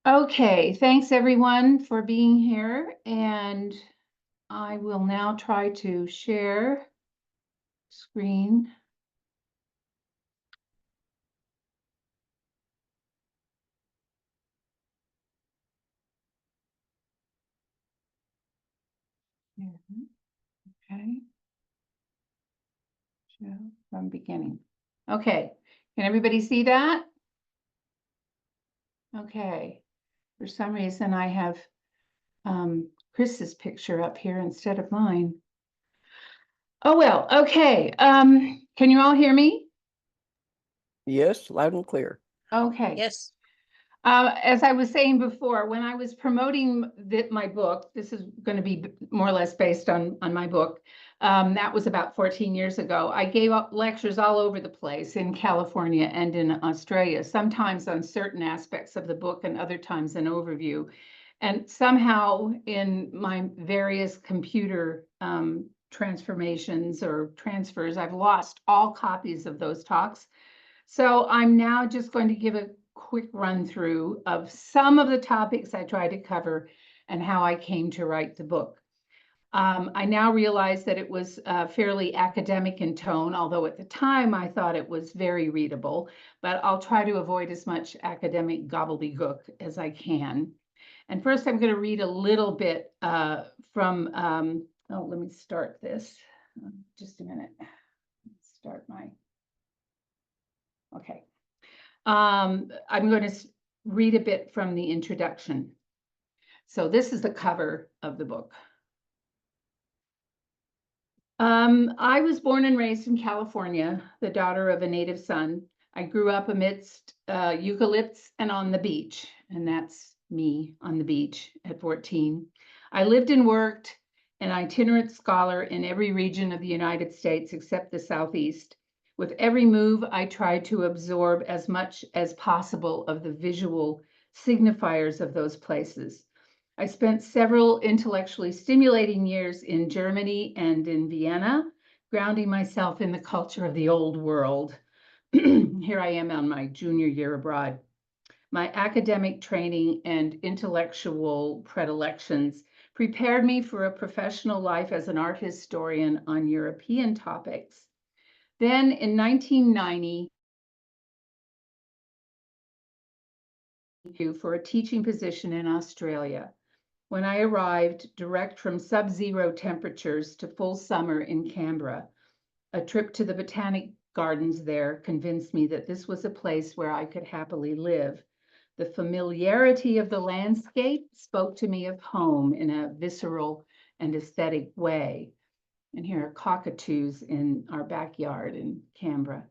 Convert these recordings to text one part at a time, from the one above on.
Okay, thanks everyone for being here, and I will now try to share screen. Okay. Show from beginning. Okay, can everybody see that? Okay, for some reason I have Chris's picture up here instead of mine. Oh well, okay. Can you all hear me? Yes, loud and clear. Okay. Yes. As I was saying before, when I was promoting my book, this is going to be more or less based on my book. That was about 14 years ago. I gave up lectures all over the place in California and in Australia, sometimes on certain aspects of the book and other times an overview. And somehow in my various computer transformations or transfers, I've lost all copies of those talks. So I'm now just going to give a quick run through of some of the topics I tried to cover and how I came to write the book. I now realize that it was fairly academic in tone, although at the time I thought it was very readable, but I'll try to avoid as much academic gobbledygook as I can. And first I'm going to read a little bit from, let me start this. Just a minute. Start my, okay. I'm going to read a bit from the introduction. So this is the cover of the book. I was born and raised in California, the daughter of a native son. I grew up amidst eucalypts and on the beach, and that's me on the beach at 14. I lived and worked an itinerant scholar in every region of the United States except the Southeast. With every move, I tried to absorb as much as possible of the visual signifiers of those places. I spent several intellectually stimulating years in Germany and in Vienna, grounding myself in the culture of the old world. Here I am on my junior year abroad. My academic training and intellectual predilections prepared me for a professional life as an art historian on European topics. Then in 1990, for a teaching position in Australia. When I arrived, direct from sub-zero temperatures to full summer in Canberra, a trip to the botanic gardens there convinced me that this was a place where I could happily live. The familiarity of the landscape spoke to me of home in a visceral and aesthetic way. And here are cockatoos in our backyard in Canberra.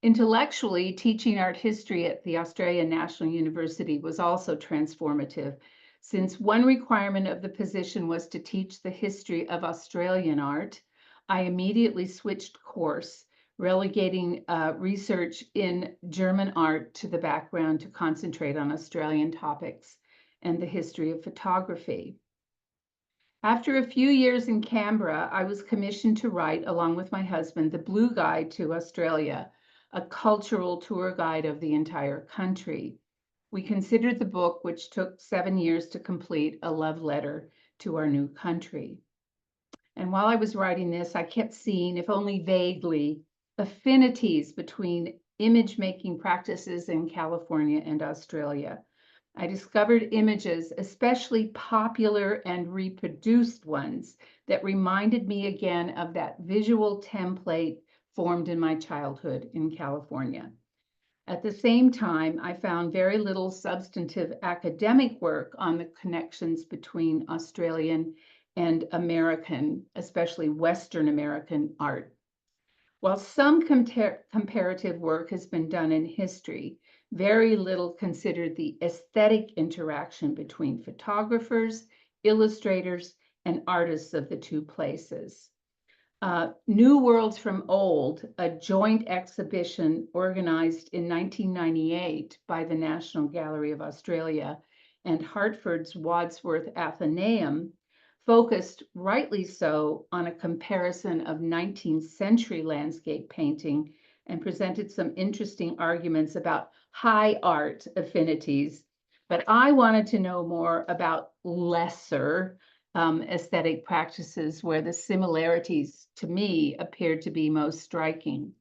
Intellectually, teaching art history at the Australian National University was also transformative, since one requirement of the position was to teach the history of Australian art. I immediately switched course, relegating research in German art to the background to concentrate on Australian topics and the history of photography. After a few years in Canberra, I was commissioned to write, along with my husband, the Blue Guide to Australia, a cultural tour guide of the entire country. We considered the book, which took 7 years to complete, a love letter to our new country. And while I was writing this, I kept seeing, if only vaguely, affinities between image-making practices in California and Australia. I discovered images, especially popular and reproduced ones, that reminded me again of that visual template formed in my childhood in California. At the same time, I found very little substantive academic work on the connections between Australian and American, especially Western American art. While some comparative work has been done in history, very little considered the aesthetic interaction between photographers, illustrators, and artists of the two places. New Worlds from Old, a joint exhibition organized in 1998 by the National Gallery of Australia and Hartford's Wadsworth Athenaeum, focused, rightly so, on a comparison of 19th century landscape painting and presented some interesting arguments about high art affinities. But I wanted to know more about lesser aesthetic practices where the similarities to me appeared to be most striking.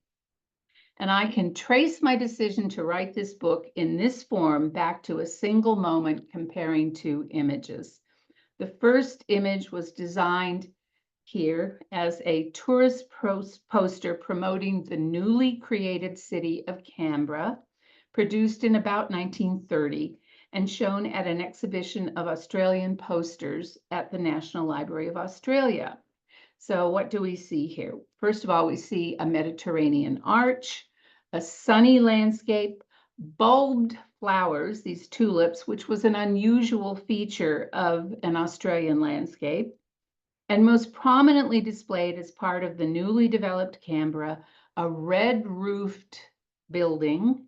And I can trace my decision to write this book in this form back to a single moment comparing two images. The first image was designed here as a tourist poster promoting the newly created city of Canberra, produced in about 1930 and shown at an exhibition of Australian posters at the National Library of Australia. So what do we see here? First of all, we see a Mediterranean arch, a sunny landscape, bulbed flowers, these tulips, which was an unusual feature of an Australian landscape, and most prominently displayed as part of the newly developed Canberra, a red-roofed building,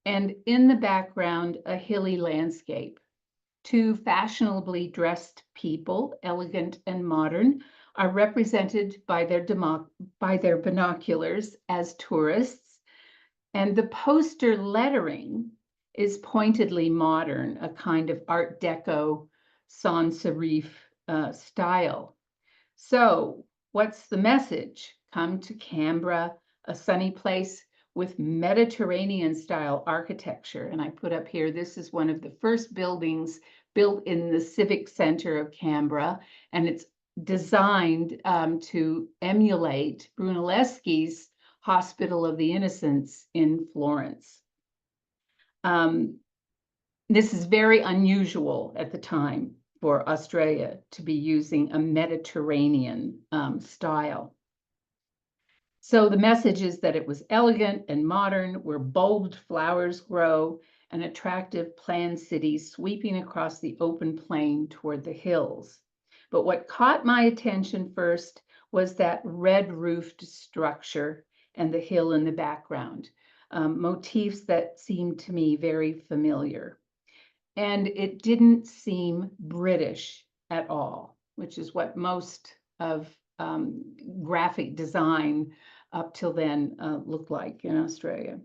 and in the background, a hilly landscape. Two fashionably dressed people, elegant and modern, are represented by their binoculars as tourists, and the poster lettering is pointedly modern, a kind of Art Deco sans serif style. So what's the message? Come to Canberra, a sunny place with Mediterranean style architecture. And I put up here, this is one of the first buildings built in the civic center of Canberra, and it's designed to emulate Brunelleschi's Hospital of the Innocents in Florence. This is very unusual at the time for Australia to be using a Mediterranean style. So the message is that it was elegant and modern, where bulbed flowers grow, an attractive planned city sweeping across the open plain toward the hills. But what caught my attention first was that red-roofed structure and the hill in the background, motifs that seemed to me very familiar. And it didn't seem British at all, which is what most of graphic design up till then looked like in Australia.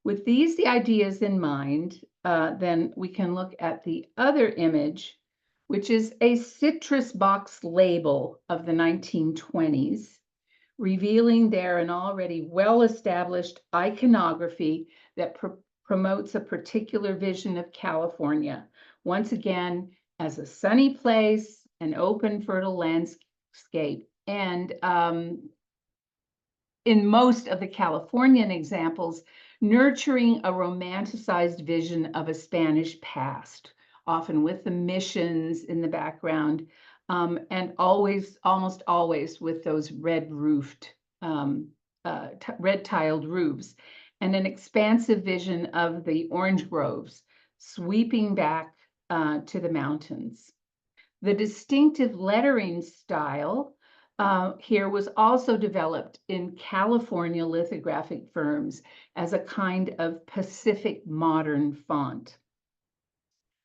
With these ideas in mind, then we can look at the other image, which is a citrus box label of the 1920s, revealing there an already well-established iconography that promotes a particular vision of California, once again, as a sunny place, an open, fertile landscape. And in most of the Californian examples, nurturing a romanticized vision of a Spanish past, often with the missions in the background, and almost always with those red-roofed, red-tiled roofs, and an expansive vision of the orange groves sweeping back to the mountains. The distinctive lettering style here was also developed in California lithographic firms as a kind of Pacific modern font.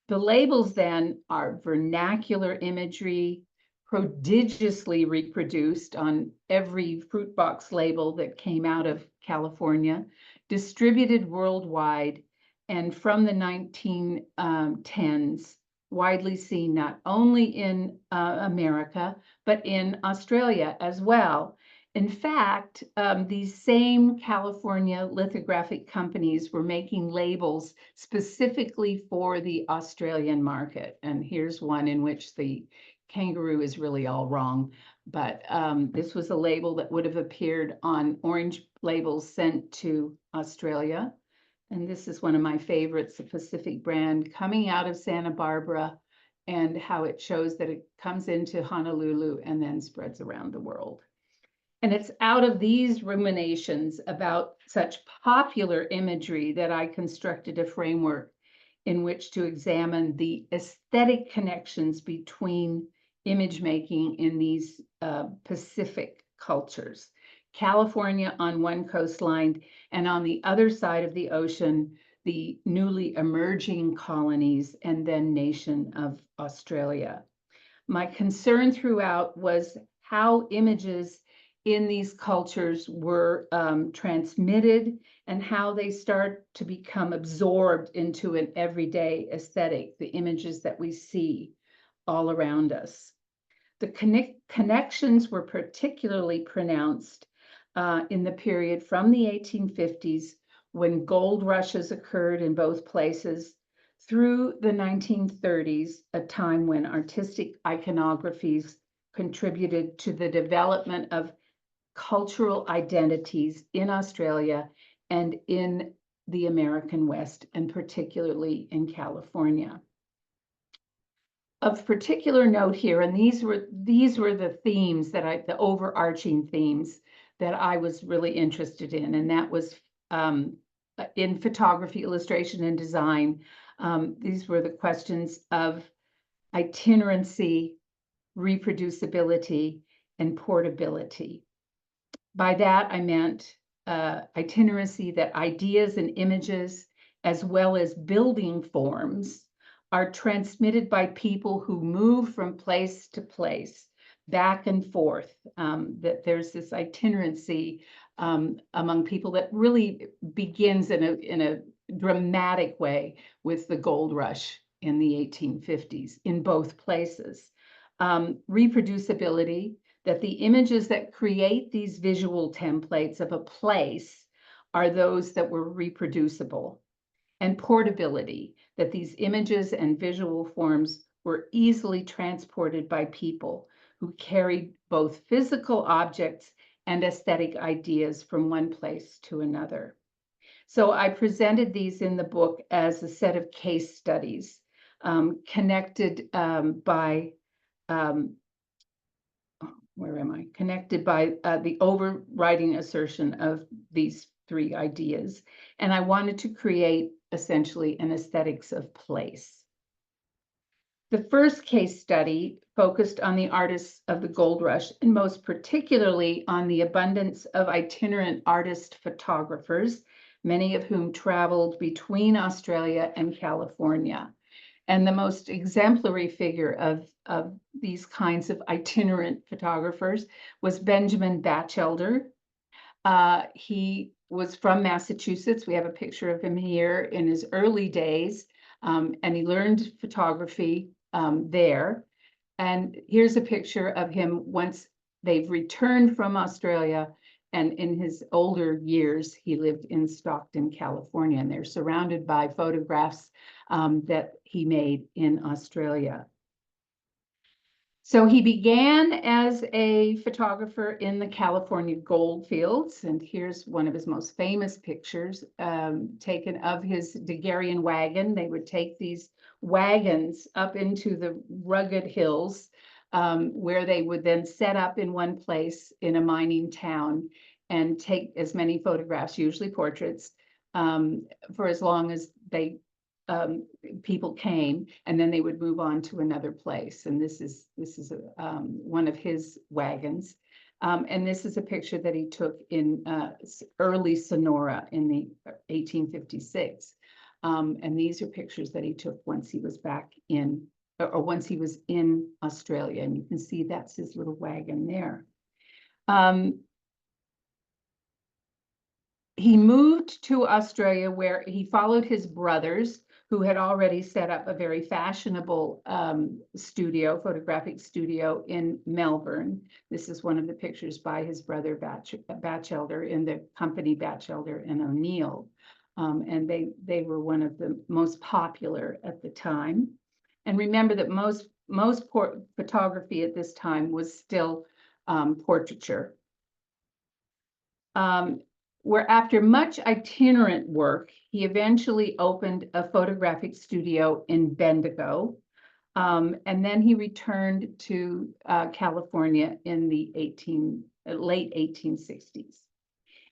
The labels then are vernacular imagery, prodigiously reproduced on every fruit box label that came out of California, distributed worldwide, and from the 1910s, widely seen not only in America, but in Australia as well. In fact, these same California lithographic companies were making labels specifically for the Australian market. And here's one in which the kangaroo is really all wrong. But this was a label that would have appeared on orange labels sent to Australia. And this is one of my favorites, the Pacific brand, coming out of Santa Barbara, and how it shows that it comes into Honolulu and then spreads around the world. And it's out of these ruminations about such popular imagery that I constructed a framework in which to examine the aesthetic connections between image making in these Pacific cultures. California on one coastline, and on the other side of the ocean, the newly emerging colonies and then nation of Australia. My concern throughout was how images in these cultures were transmitted and how they start to become absorbed into an everyday aesthetic, the images that we see all around us. The connections were particularly pronounced in the period from the 1850s, when gold rushes occurred in both places, through the 1930s, a time when artistic iconographies contributed to the development of cultural identities in Australia and in the American West, and particularly in California. Of particular note here, and these were the themes that the overarching themes that I was really interested in, and that was in photography, illustration, and design. These were the questions of itinerancy, reproducibility, and portability. By that, I meant itinerancy, that ideas and images, as well as building forms, are transmitted by people who move from place to place, back and forth, that there's this itinerancy among people that really begins in a dramatic way with the gold rush in the 1850s in both places. Reproducibility, that the images that create these visual templates of a place are those that were reproducible. And portability, that these images and visual forms were easily transported by people who carried both physical objects and aesthetic ideas from one place to another. So I presented these in the book as a set of case studies connected by connected by the overriding assertion of these three ideas. And I wanted to create essentially an aesthetics of place. The first case study focused on the artists of the gold rush, and most particularly on the abundance of itinerant artist photographers, many of whom traveled between Australia and California. And the most exemplary figure of these kinds of itinerant photographers was Benjamin Batchelder. He was from Massachusetts. We have a picture of him here in his early days, and he learned photography there. And here's a picture of him once they've returned from Australia, and in his older years, he lived in Stockton, California, and they're surrounded by photographs that he made in Australia. So he began as a photographer in the California gold fields, and here's one of his most famous pictures taken of his Daguerrean wagon. They would take these wagons up into the rugged hills where they would then set up in one place in a mining town and take as many photographs, usually portraits, for as long as people came, and then they would move on to another place. And this is one of his wagons. And this is a picture that he took in early Sonora in the 1856. And these are pictures that he took once he was back in, or once he was in Australia. And you can see that's his little wagon there. He moved to Australia, where he followed his brothers, who had already set up a very fashionable photographic studio in Melbourne. This is one of the pictures by his brother Batchelder in the company Batchelder and O'Neill. And they were one of the most popular at the time. And remember that most photography at this time was still portraiture. Where after much itinerant work, he eventually opened a photographic studio in Bendigo. And then he returned to California in the late 1860s.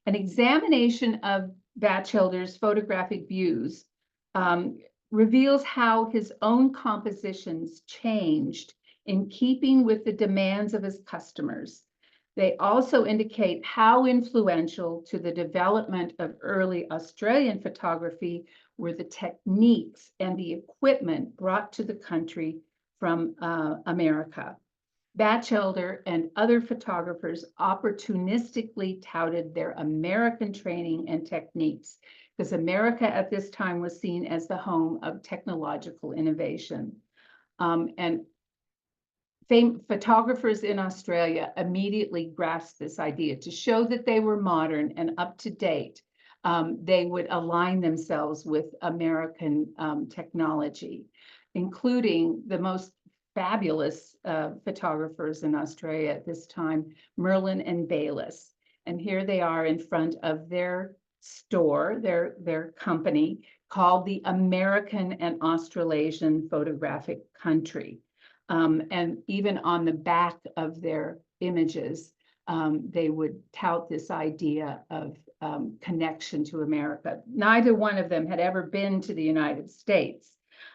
An examination of Batchelder's photographic views reveals how his own compositions changed in keeping with the demands of his customers. They also indicate how influential to the development of early Australian photography were the techniques and the equipment brought to the country from America. Batchelder and other photographers opportunistically touted their American training and techniques, because America at this time was seen as the home of technological innovation. And photographers in Australia immediately grasped this idea. To show that they were modern and up to date, they would align themselves with American technology, including the most fabulous photographers in Australia at this time, Merlin and Bayliss. And here they are in front of their store, their company, called the American and Australasian Photographic Country. And even on the back of their images, they would tout this idea of connection to America. Neither one of them had ever been to the United States,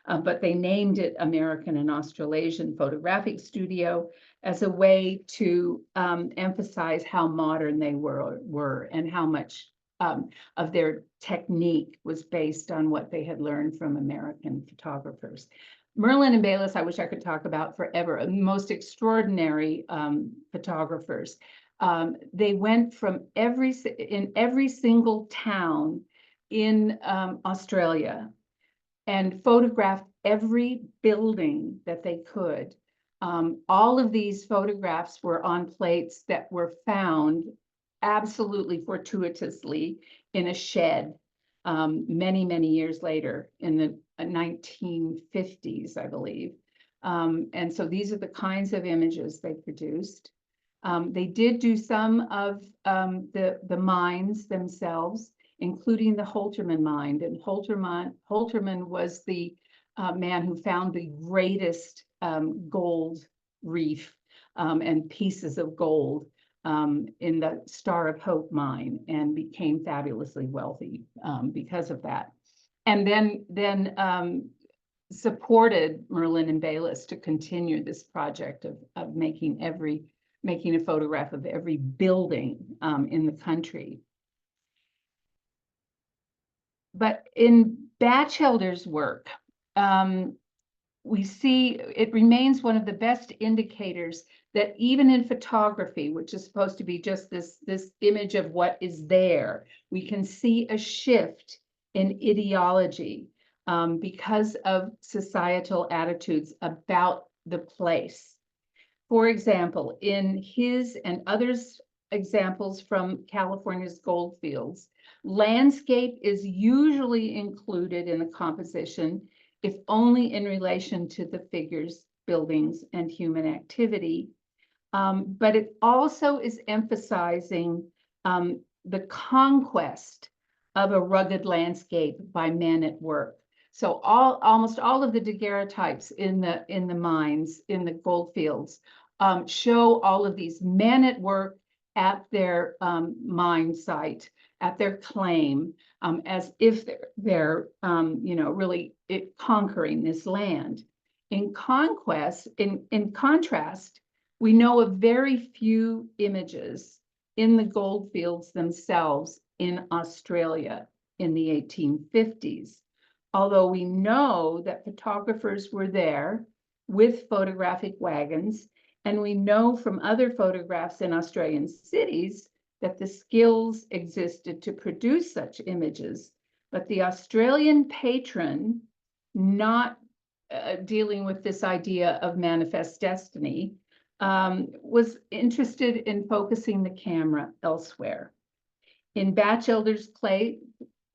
but they named it American and Australasian Photographic Studio as a way to emphasize how modern they were and how much of their technique was based on what they had learned from American photographers. Merlin and Bayliss, I wish I could talk about forever, most extraordinary photographers. They went from in every single town in Australia and photographed every building that they could. All of these photographs were on plates that were found absolutely fortuitously in a shed many, many years later in the 1950s, I believe. And so these are the kinds of images they produced. They did do some of the mines themselves, including the Holterman mine. And Holterman was the man who found the greatest gold reef and pieces of gold in the Star of Hope mine, and became fabulously wealthy because of that. And then supported Merlin and Bayliss to continue this project of making a photograph of every building in the country. But in Batchelder's work, we see it remains one of the best indicators that even in photography, which is supposed to be just this image of what is there, we can see a shift in ideology because of societal attitudes about the place. For example, in his and others' examples from California's gold fields, landscape is usually included in the composition, if only in relation to the figures, buildings, and human activity. But it also is emphasizing the conquest of a rugged landscape by men at work. So almost all of the daguerreotypes in the mines, in the gold fields, show all of these men at work at their mine site, at their claim, as if they're really conquering this land. In contrast, we know of very few images in the gold fields themselves in Australia in the 1850s, although we know that photographers were there with photographic wagons, and we know from other photographs in Australian cities that the skills existed to produce such images. But the Australian patron, not dealing with this idea of manifest destiny, was interested in focusing the camera elsewhere. In Batchelder's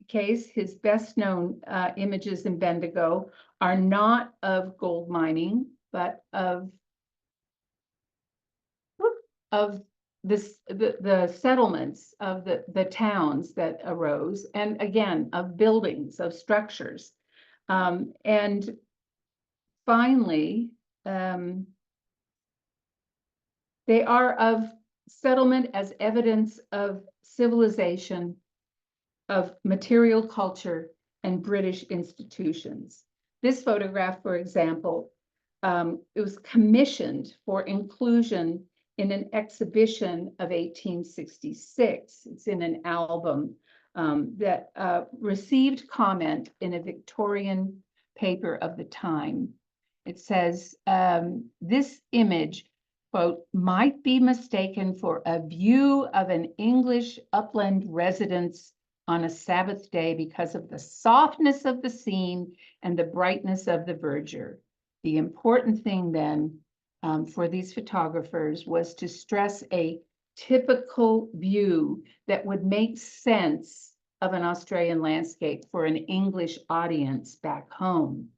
case, his best known images in Bendigo are not of gold mining, but of the settlements of the towns that arose, and again, of buildings, of structures. And finally, they are of settlement as evidence of civilization, of material culture, and British institutions. This photograph, for example, it was commissioned for inclusion in an exhibition of 1866. It's in an album that received comment in a Victorian paper of the time. It says, this image quote, might be mistaken for a view of an English upland residence on a Sabbath day because of the softness of the scene and the brightness of the verdure. The important thing then for these photographers was to stress a typical view that would make sense of an Australian landscape for an English audience back home.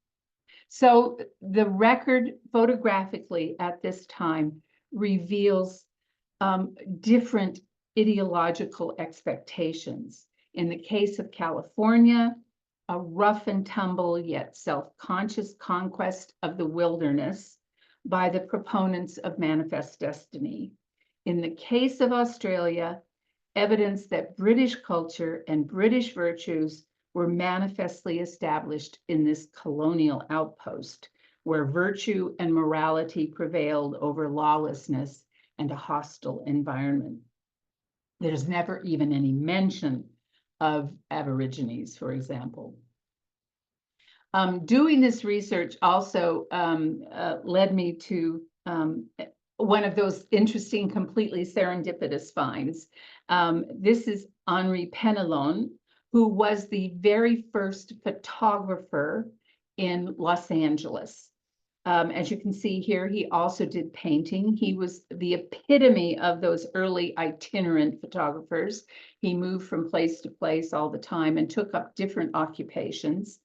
So the record photographically at this time reveals different ideological expectations. In the case of California, a rough and tumble yet self-conscious conquest of the wilderness by the proponents of manifest destiny. In the case of Australia, evidence that British culture and British virtues were manifestly established in this colonial outpost, where virtue and morality prevailed over lawlessness and a hostile environment. There's never even any mention of Aborigines, for example. Doing this research also led me to one of those interesting, completely serendipitous finds. This is Henri Penelon, who was the very first photographer in Los Angeles. As you can see here, he also did painting. He was the epitome of those early itinerant photographers. He moved from place to place all the time and took up different occupations,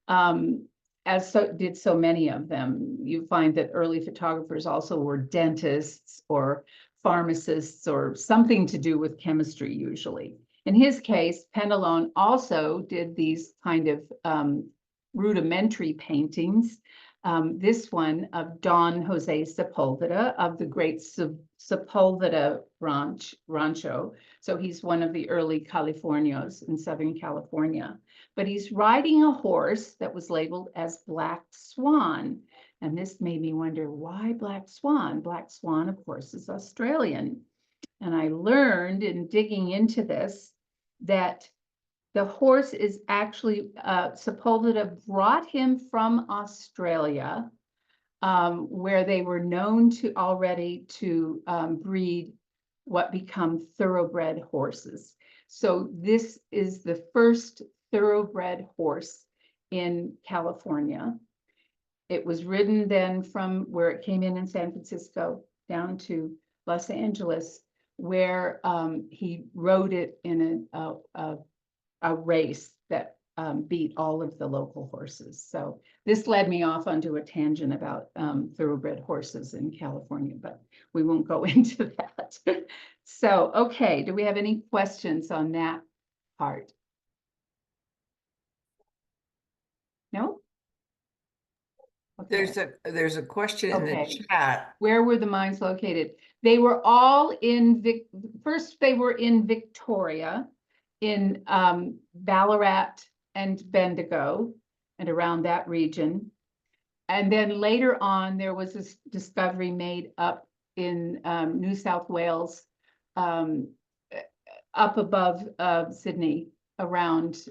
as so did so many of them. You find that early photographers also were dentists or pharmacists or something to do with chemistry usually. In his case, Penelon also did these kind of rudimentary paintings. This one of Don Jose Sepulveda of the great Sepulveda Rancho. So he's one of the early Californios in Southern California. But he's riding a horse that was labeled as Black Swan. And this made me wonder, why Black Swan? Black Swan, of course, is Australian. And I learned in digging into this that the horse is actually, Sepulveda brought him from Australia, where they were known to already to breed what become thoroughbred horses. So this is the first thoroughbred horse in California. It was ridden then from where it came in San Francisco down to Los Angeles, where he rode it in a race that beat all of the local horses. So this led me off onto a tangent about thoroughbred horses in California, but we won't go into that. So, okay, do we have any questions on that part? No? Okay. There's a question in the Okay. chat. Where were the mines located? They were all in, first they were in Victoria, in Ballarat and Bendigo and around that region. And then later on, there was this discovery made up in New South Wales, up above Sydney, around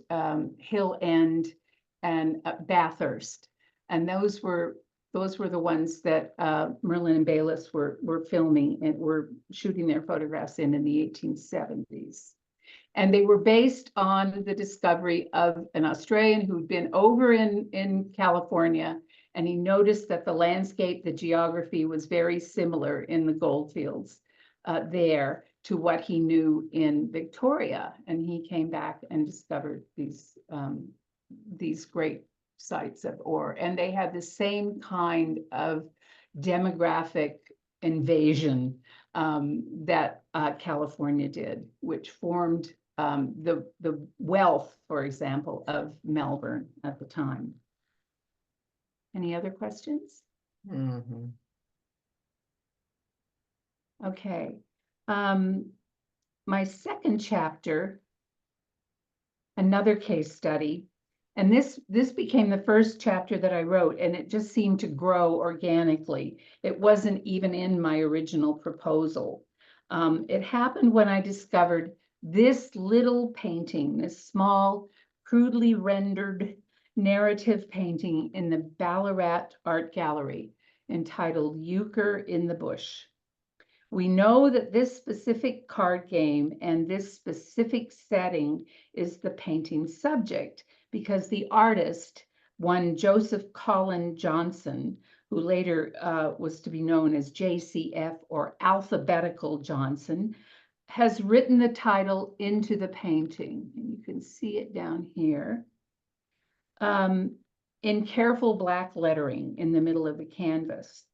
Hill End and Bathurst. And those were the ones that Merlin and Bayliss were filming and were shooting their photographs in the 1870s. And they were based on the discovery of an Australian who'd been over in California, and he noticed that the landscape, the geography was very similar in the goldfields there to what he knew in Victoria. And he came back and discovered these great sites of ore. And they had the same kind of demographic invasion that California did, which formed the wealth, for example, of Melbourne at the time. Any other questions? Mm-hmm. Okay. My second chapter, another case study, and this became the first chapter that I wrote, and it just seemed to grow organically. It wasn't even in my original proposal. It happened when I discovered this little painting, this small, crudely rendered narrative painting in the Ballarat Art Gallery entitled Euchre in the Bush. We know that this specific card game and this specific setting is the painting subject because the artist, one Joseph Colin Johnson, who later was to be known as JCF or Alphabetical Johnson, has written the title into the painting. And you can see it down here in careful black lettering in the middle of the canvas.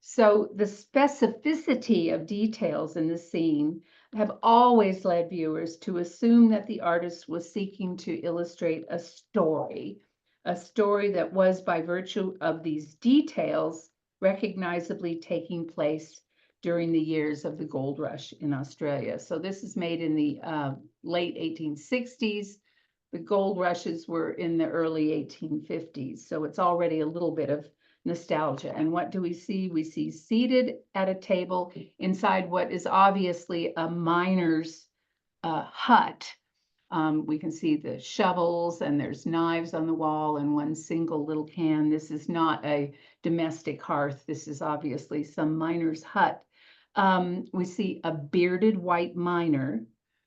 So the specificity of details in the scene have always led viewers to assume that the artist was seeking to illustrate a story that was, by virtue of these details, recognizably taking place during the years of the gold rush in Australia. So this is made in the late 1860s. The gold rushes were in the early 1850s. So it's already a little bit of nostalgia. And what do we see? We see seated at a table inside what is obviously a miner's hut. We can see the shovels and there's knives on the wall and one single little can. This is not a domestic hearth. This is obviously some miner's hut. We see a bearded white miner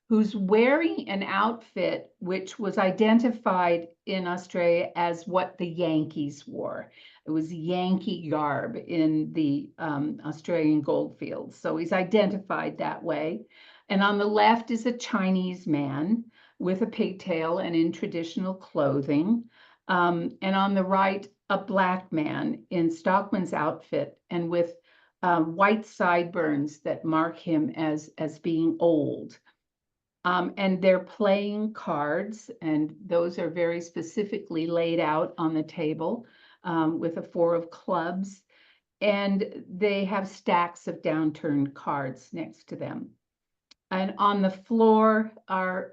who's wearing an outfit which was identified in Australia as what the Yankees wore. It was Yankee garb in the Australian goldfields. So he's identified that way. And on the left is a Chinese man with a pigtail and in traditional clothing. And on the right, a black man in stockman's outfit and with white sideburns that mark him as being old. And they're playing cards, and those are very specifically laid out on the table with a 4 of clubs. And they have stacks of downturned cards next to them. And on the floor are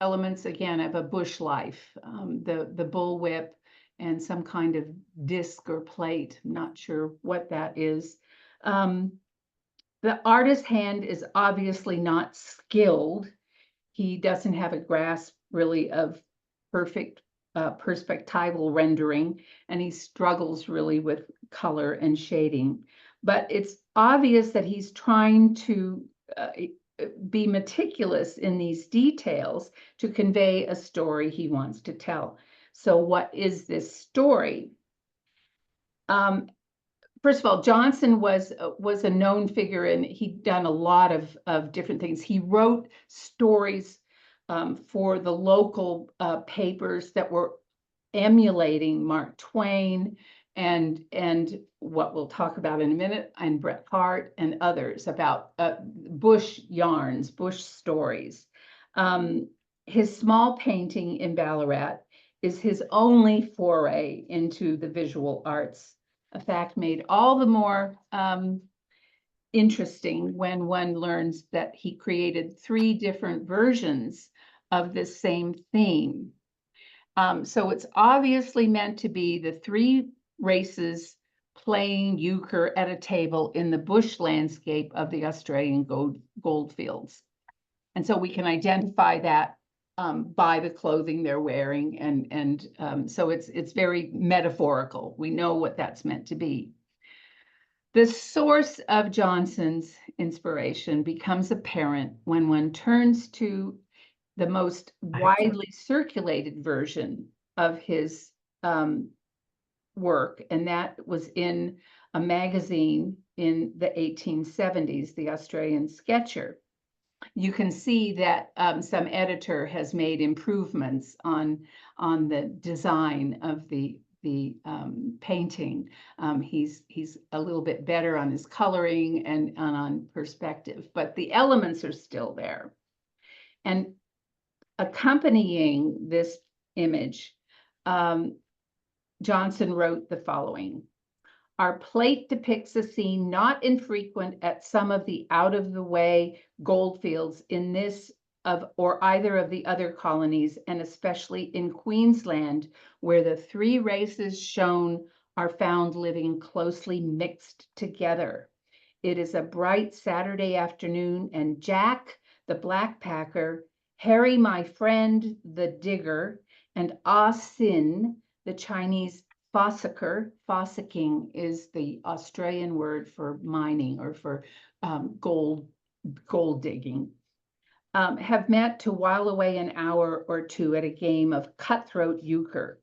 elements, again, of a bush life, the bullwhip and some kind of disc or plate. I'm not sure what that is. The artist's hand is obviously not skilled. He doesn't have a grasp really of perfect perspectival rendering, and he struggles really with color and shading. But it's obvious that he's trying to be meticulous in these details to convey a story he wants to tell. So what is this story? First of all, Johnson was a known figure, and he'd done a lot of different things. He wrote stories for the local papers that were emulating Mark Twain and what we'll talk about in a minute, and Bret Harte and others about bush yarns, bush stories. His small painting in Ballarat is his only foray into the visual arts. A fact made all the more interesting when one learns that he created 3 different versions of the same theme. So it's obviously meant to be the 3 races playing euchre at a table in the bush landscape of the Australian goldfields. And so we can identify that by the clothing they're wearing, and so it's very metaphorical. We know what that's meant to be. The source of Johnson's inspiration becomes apparent when one turns to the most widely circulated version of his work, and that was in a magazine in the 1870s, the Australian Sketcher. You can see that some editor has made improvements on the design of the painting. He's a little bit better on his coloring and on perspective, but the elements are still there. And accompanying this image, Johnson wrote the following: "Our plate depicts a scene not infrequent at some of the out-of-the-way goldfields in this or either of the other colonies, and especially in Queensland, where the 3 races shown are found living closely mixed together. It is a bright Saturday afternoon, and Jack, the blackpacker, Harry, my friend, the digger, and Ah Sin, the Chinese fossicking is the Australian word for mining or for gold digging, have met to while away an hour or two at a game of cutthroat euchre.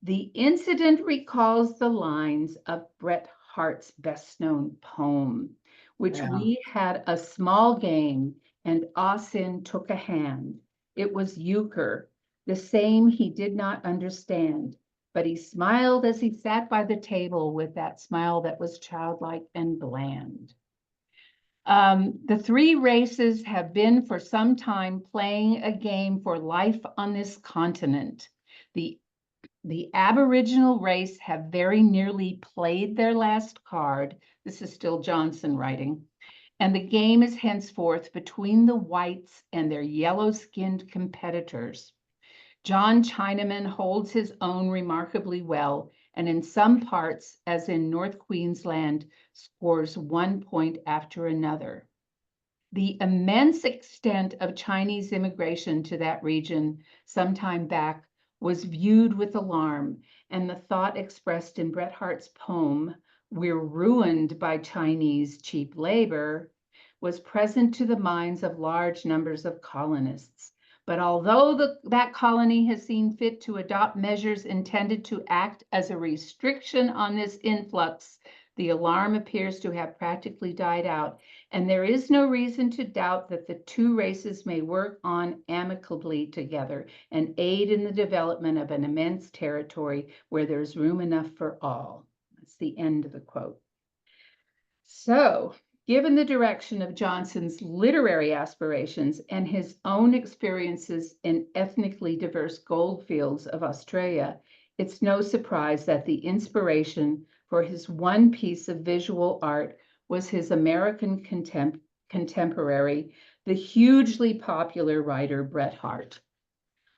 The incident recalls the lines of Bret Hart's best-known poem, which Yeah. we had a small game and Ossian took a hand. It was euchre, the same he did not understand, but he smiled as he sat by the table with that smile that was childlike and bland. The three races have been for some time playing a game for life on this continent. The Aboriginal race have very nearly played their last card. This is still Johnson writing. And the game is henceforth between the whites and their yellow-skinned competitors. John Chinaman holds his own remarkably well, and in some parts, as in North Queensland, scores 1 point after another. The immense extent of Chinese immigration to that region some time back was viewed with alarm, and the thought expressed in Bret Hart's poem, "We're ruined by Chinese cheap labor," was present to the minds of large numbers of colonists. But although that colony has seen fit to adopt measures intended to act as a restriction on this influx, the alarm appears to have practically died out, and there is no reason to doubt that the two races may work on amicably together and aid in the development of an immense territory where there's room enough for all. That's the end of the quote. So, given the direction of Johnson's literary aspirations and his own experiences in ethnically diverse goldfields of Australia, it's no surprise that the inspiration for his one piece of visual art was his American contemporary, the hugely popular writer Bret Harte.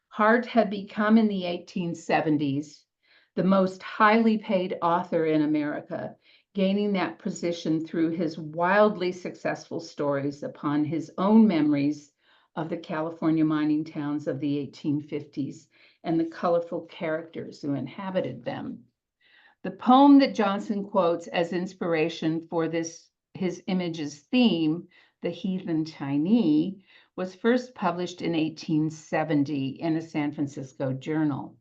Harte had become in the 1870s the most highly paid author in America, gaining that position through his wildly successful stories upon his own memories of the California mining towns of the 1850s and the colorful characters who inhabited them. The poem that Johnson quotes as inspiration for his image's theme, The Heathen Chinese, was first published in 1870 in a San Francisco journal.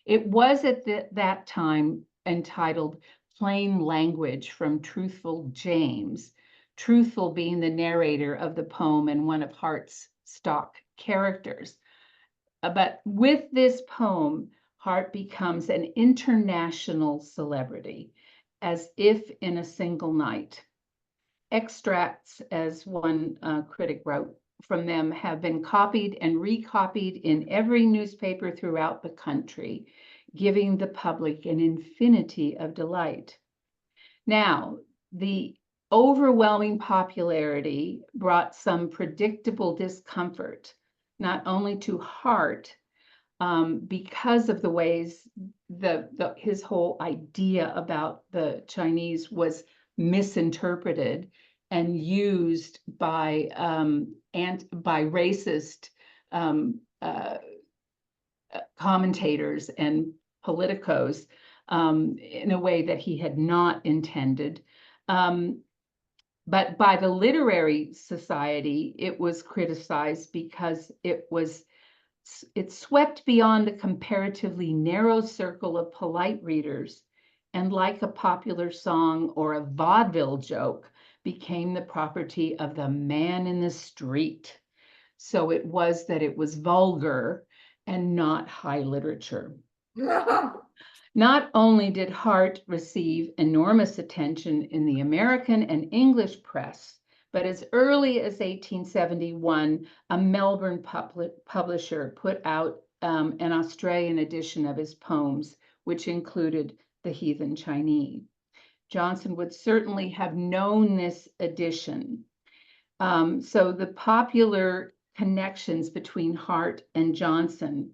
It was at that time entitled Plain Language from Truthful James, Truthful being the narrator of the poem and one of Harte's stock characters. But with this poem, Harte becomes an international celebrity, as if in a single night. Extracts, as one critic wrote, from them have been copied and recopied in every newspaper throughout the country, giving the public an infinity of delight. Now, the overwhelming popularity brought some predictable discomfort, not only to Harte, because of the ways his whole idea about the Chinese was misinterpreted and used by racist commentators and politicos in a way that he had not intended. But by the literary society, it was criticized because it swept beyond a comparatively narrow circle of polite readers, and like a popular song or a vaudeville joke, became the property of the man in the street. So it was vulgar and not high literature. Not only did Harte receive enormous attention in the American and English press, but as early as 1871, a Melbourne publisher put out an Australian edition of his poems, which included The Heathen Chinese. Johnson would certainly have known this edition. So the popular connections between Harte and Johnson,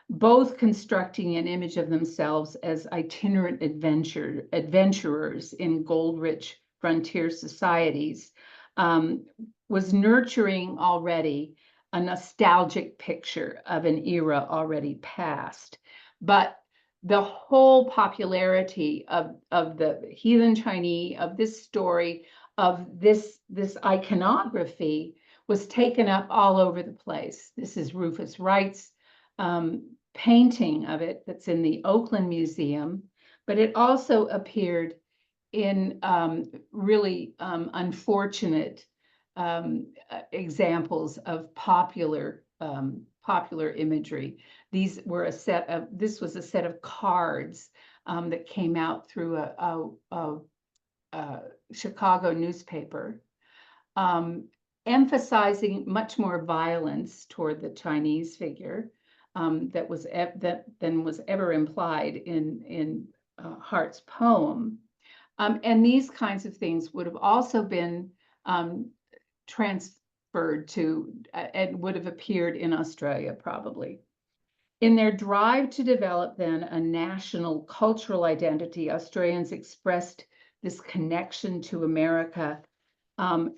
both constructing an image of themselves as itinerant adventurers in gold-rich frontier societies, was nurturing already a nostalgic picture of an era already past. But the whole popularity of the heathen Chinese, of this story, of this iconography was taken up all over the place. This is Rufus Wright's painting of it that's in the Oakland Museum, but it also appeared in really unfortunate examples of popular imagery. This was a set of cards that came out through a Chicago newspaper, emphasizing much more violence toward the Chinese figure than was ever implied in Hart's poem. And these kinds of things would have also been transferred to and would have appeared in Australia probably. In their drive to develop then a national cultural identity, Australians expressed this connection to America,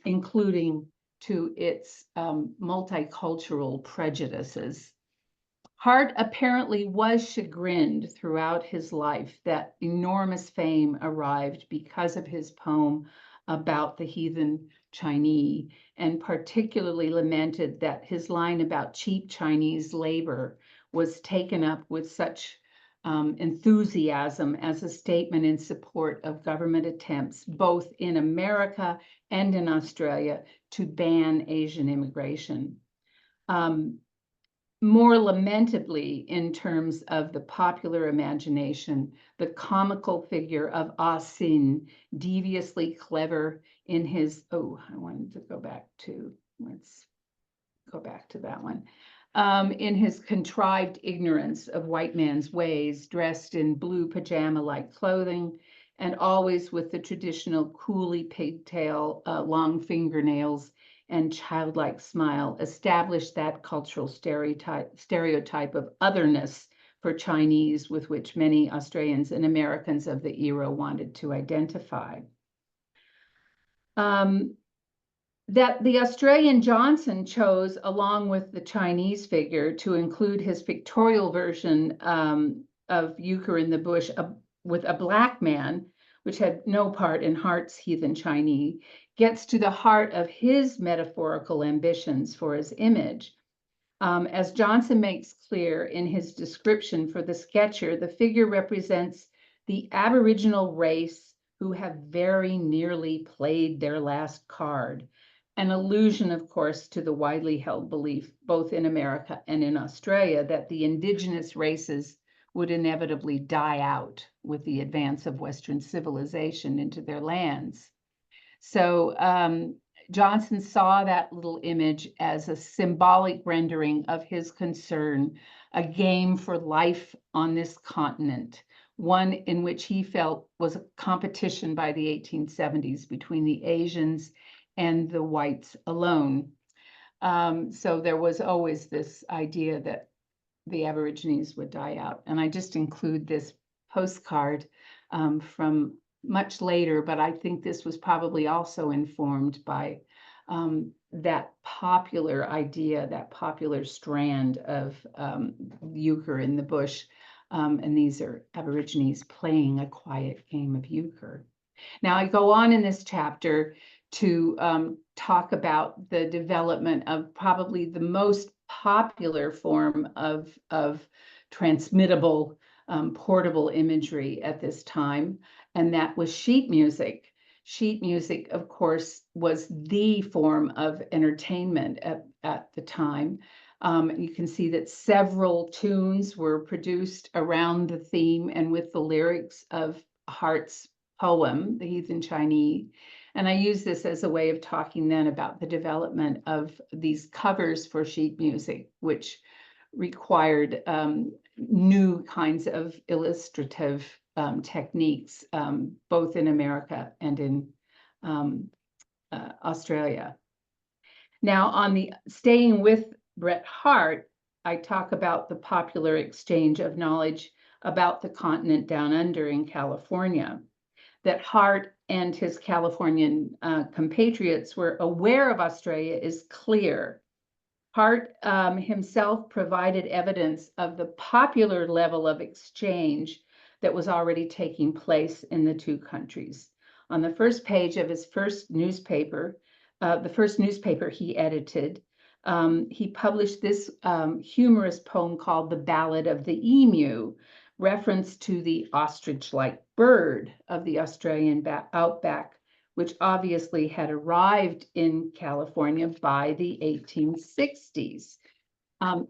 including to its multicultural prejudices. Hart apparently was chagrined throughout his life that enormous fame arrived because of his poem about the heathen Chinese, and particularly lamented that his line about cheap Chinese labor was taken up with such enthusiasm as a statement in support of government attempts, both in America and in Australia, to ban Asian immigration. More lamentably, in terms of the popular imagination, the comical figure of Ah Sin, deviously clever in his, I wanted to go back to, let's go back to that one. In his contrived ignorance of white man's ways, dressed in blue pajama-like clothing, and always with the traditional coolie pigtail, long fingernails, and childlike smile, established that cultural stereotype of otherness for Chinese with which many Australians and Americans of the era wanted to identify. That the Australian Johnson chose, along with the Chinese figure, to include his pictorial version of Euchre in the Bush with a black man, which had no part in Hart's heathen Chinese, gets to the heart of his metaphorical ambitions for his image. As Johnson makes clear in his description for the sketcher, the figure represents the Aboriginal race who have very nearly played their last card, an allusion, of course, to the widely held belief, both in America and in Australia, that the indigenous races would inevitably die out with the advance of Western civilization into their lands. So Johnson saw that little image as a symbolic rendering of his concern, a game for life on this continent, one in which he felt was a competition by the 1870s between the Asians and the whites alone. So there was always this idea that the Aborigines would die out. And I just include this postcard from much later, but I think this was probably also informed by that popular idea, that popular strand of euchre in the bush. And these are Aborigines playing a quiet game of euchre. Now I go on in this chapter to talk about the development of probably the most popular form of transmittable portable imagery at this time, and that was sheet music. Sheet music, of course, was the form of entertainment at the time. You can see that several tunes were produced around the theme and with the lyrics of Hart's poem, The Heathen Chinese. And I use this as a way of talking then about the development of these covers for sheet music, which required new kinds of illustrative techniques, both in America and in Australia. Now, staying with Bret Harte, I talk about the popular exchange of knowledge about the continent down under in California, that Harte and his Californian compatriots were aware of Australia is clear. Hart himself provided evidence of the popular level of exchange that was already taking place in the two countries. On the first page of his first newspaper, the first newspaper he edited, he published this humorous poem called The Ballad of the Emu, reference to the ostrich-like bird of the Australian outback, which obviously had arrived in California by the 1860s.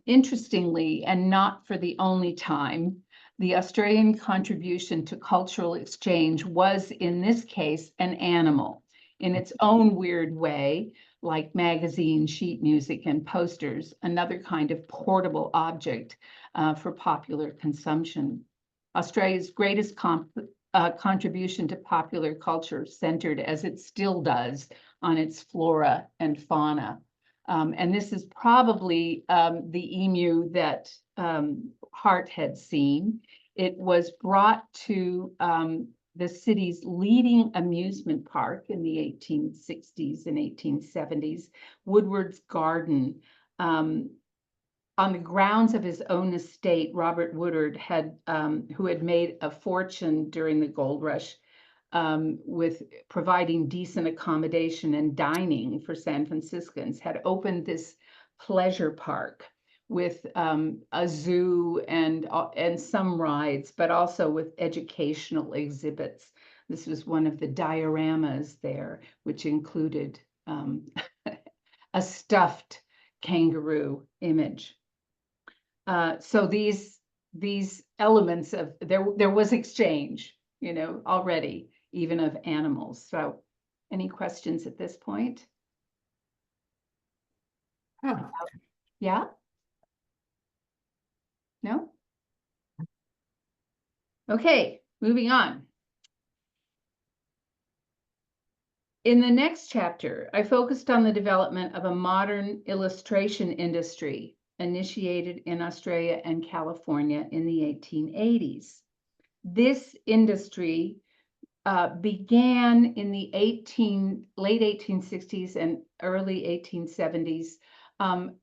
Interestingly, and not for the only time, the Australian contribution to cultural exchange was, in this case, an animal in its own weird way, like magazine, sheet music, and posters, another kind of portable object for popular consumption. Australia's greatest contribution to popular culture centered, as it still does, on its flora and fauna. And this is probably the emu that Hart had seen. It was brought to the city's leading amusement park in the 1860s and 1870s, Woodward's Garden. On the grounds of his own estate, Robert Woodward had, who had made a fortune during the gold rush with providing decent accommodation and dining for San Franciscans, had opened this pleasure park with a zoo and some rides, but also with educational exhibits. This was one of the dioramas there, which included a stuffed kangaroo image. So these elements of there was exchange, you know, already, even of animals. So any questions at this point? Oh, Yeah? No? Okay, moving on. In the next chapter, I focused on the development of a modern illustration industry initiated in Australia and California in the 1880s. This industry began in the late 1860s and early 1870s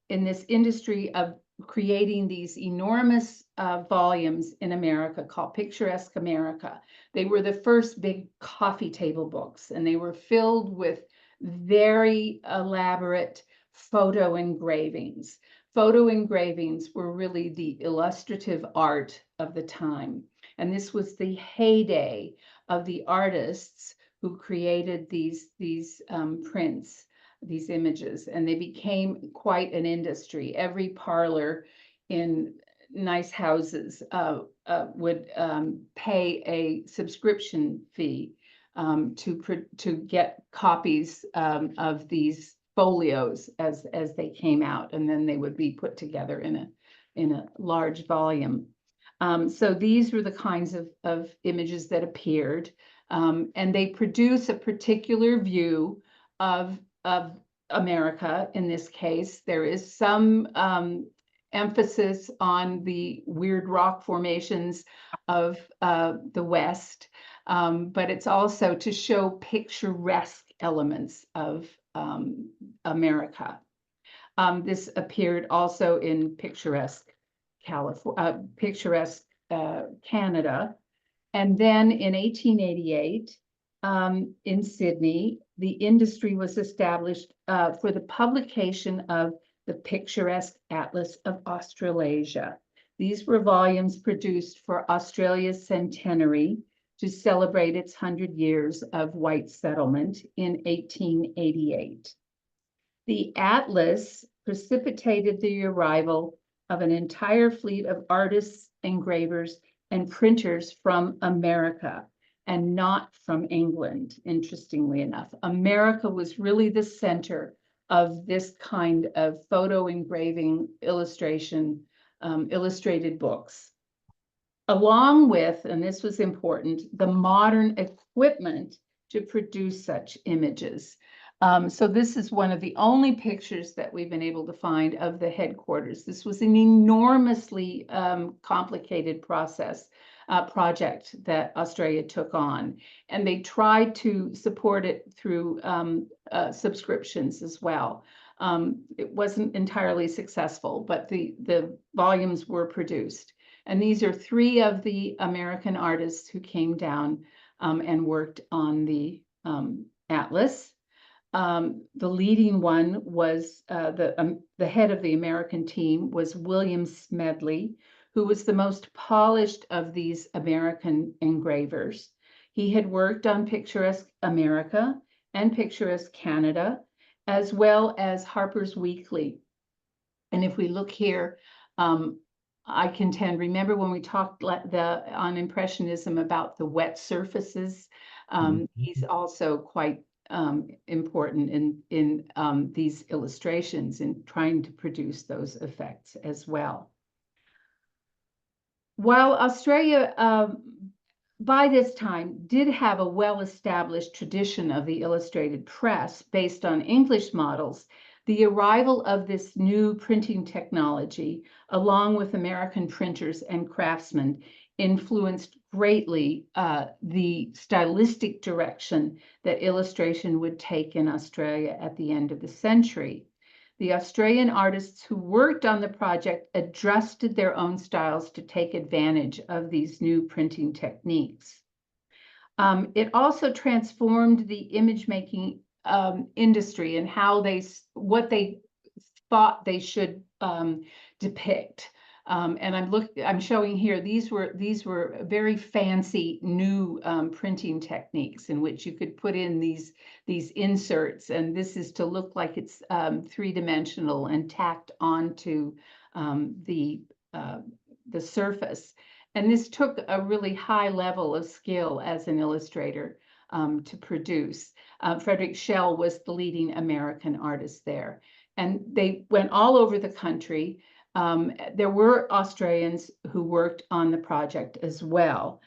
in this industry of creating these enormous volumes in America called Picturesque America. They were the first big coffee table books, and they were filled with very elaborate photo engravings. Photo engravings were really the illustrative art of the time. And this was the heyday of the artists who created these prints, these images, and they became quite an industry. Every parlor in nice houses would pay a subscription fee to get copies of these folios as they came out, and then they would be put together in a large volume. So these were the kinds of images that appeared, and they produce a particular view of America. In this case, there is some emphasis on the weird rock formations of the West, but it's also to show picturesque elements of America. This appeared also in Picturesque Canada. And then in 1888, in Sydney, the industry was established for the publication of the Picturesque Atlas of Australasia. These were volumes produced for Australia's centenary to celebrate its 100 years of white settlement in 1888. The atlas precipitated the arrival of an entire fleet of artists, engravers, and printers from America, and not from England, interestingly enough. America was really the center of this kind of photo engraving illustration, illustrated books, along with, and this was important, the modern equipment to produce such images. So this is one of the only pictures that we've been able to find of the headquarters. This was an enormously complicated project that Australia took on, and they tried to support it through subscriptions as well. It wasn't entirely successful, but the volumes were produced. And these are 3 of the American artists who came down and worked on the atlas. The leading one was the head of the American team was William Smedley, who was the most polished of these American engravers. He had worked on Picturesque America and Picturesque Canada, as well as Harper's Weekly. And if we look here, I contend, remember when we talked on Impressionism about the wet surfaces? He's also quite important in these illustrations in trying to produce those effects as well. While Australia, by this time, did have a well-established tradition of the illustrated press based on English models, the arrival of this new printing technology, along with American printers and craftsmen, influenced greatly the stylistic direction that illustration would take in Australia at the end of the century. The Australian artists who worked on the project adjusted their own styles to take advantage of these new printing techniques. It also transformed the image-making industry and what they thought they should depict. And I'm showing here, these were very fancy new printing techniques in which you could put in these inserts, and this is to look like it's 3-dimensional and tacked onto the surface. And this took a really high level of skill as an illustrator to produce. Frederick Schell was the leading American artist there. And they went all over the country. There were Australians who worked on the project as well.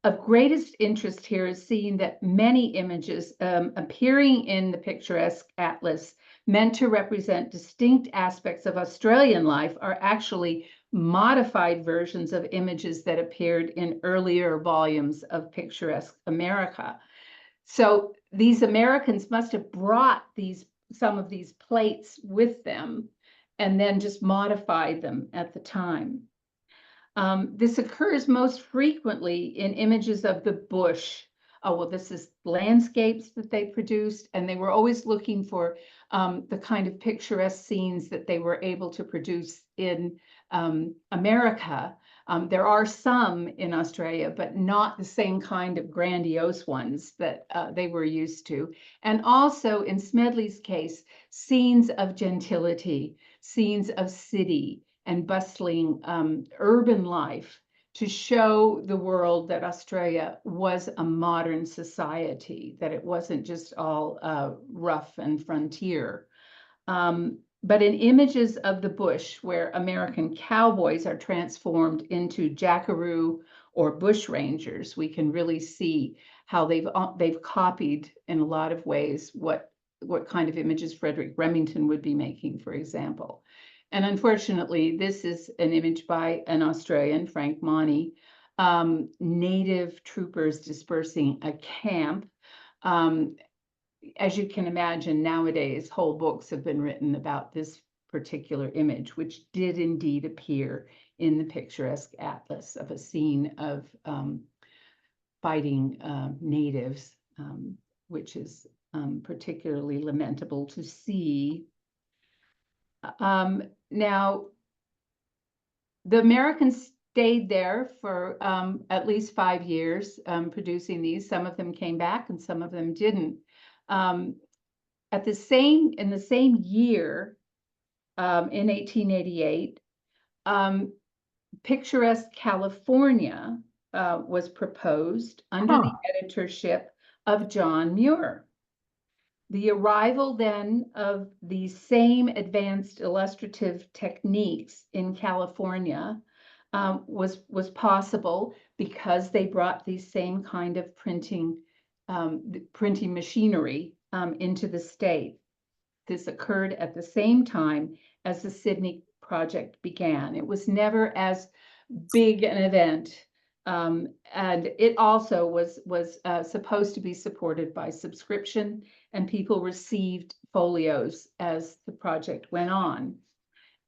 Of greatest interest here is seeing that many images appearing in the Picturesque Atlas meant to represent distinct aspects of Australian life are actually modified versions of images that appeared in earlier volumes of Picturesque America. So these Americans must have brought some of these plates with them and then just modified them at the time. This occurs most frequently in images of the bush. Oh, well, this is landscapes that they produced, and they were always looking for the kind of picturesque scenes that they were able to produce in America. There are some in Australia, but not the same kind of grandiose ones that they were used to. And also, in Smedley's case, scenes of gentility, scenes of city and bustling urban life to show the world that Australia was a modern society, that it wasn't just all rough and frontier. But in images of the bush where American cowboys are transformed into jackaroo or bushrangers, we can really see how they've copied in a lot of ways what kind of images Frederick Remington would be making, for example. And unfortunately, this is an image by an Australian, Frank Monty, native troopers dispersing a camp. As you can imagine, nowadays, whole books have been written about this particular image, which did indeed appear in the Picturesque Atlas of a scene of fighting natives, which is particularly lamentable to see. Now, the Americans stayed there for at least 5 years producing these. Some of them came back and some of them didn't. In the same year, in 1888, Picturesque California was proposed under the editorship of John Muir. The arrival then of these same advanced illustrative techniques in California was possible because they brought these same kind of printing machinery into the state. This occurred at the same time as the Sydney project began. It was never as big an event And it also was supposed to be supported by subscription, and people received folios as the project went on.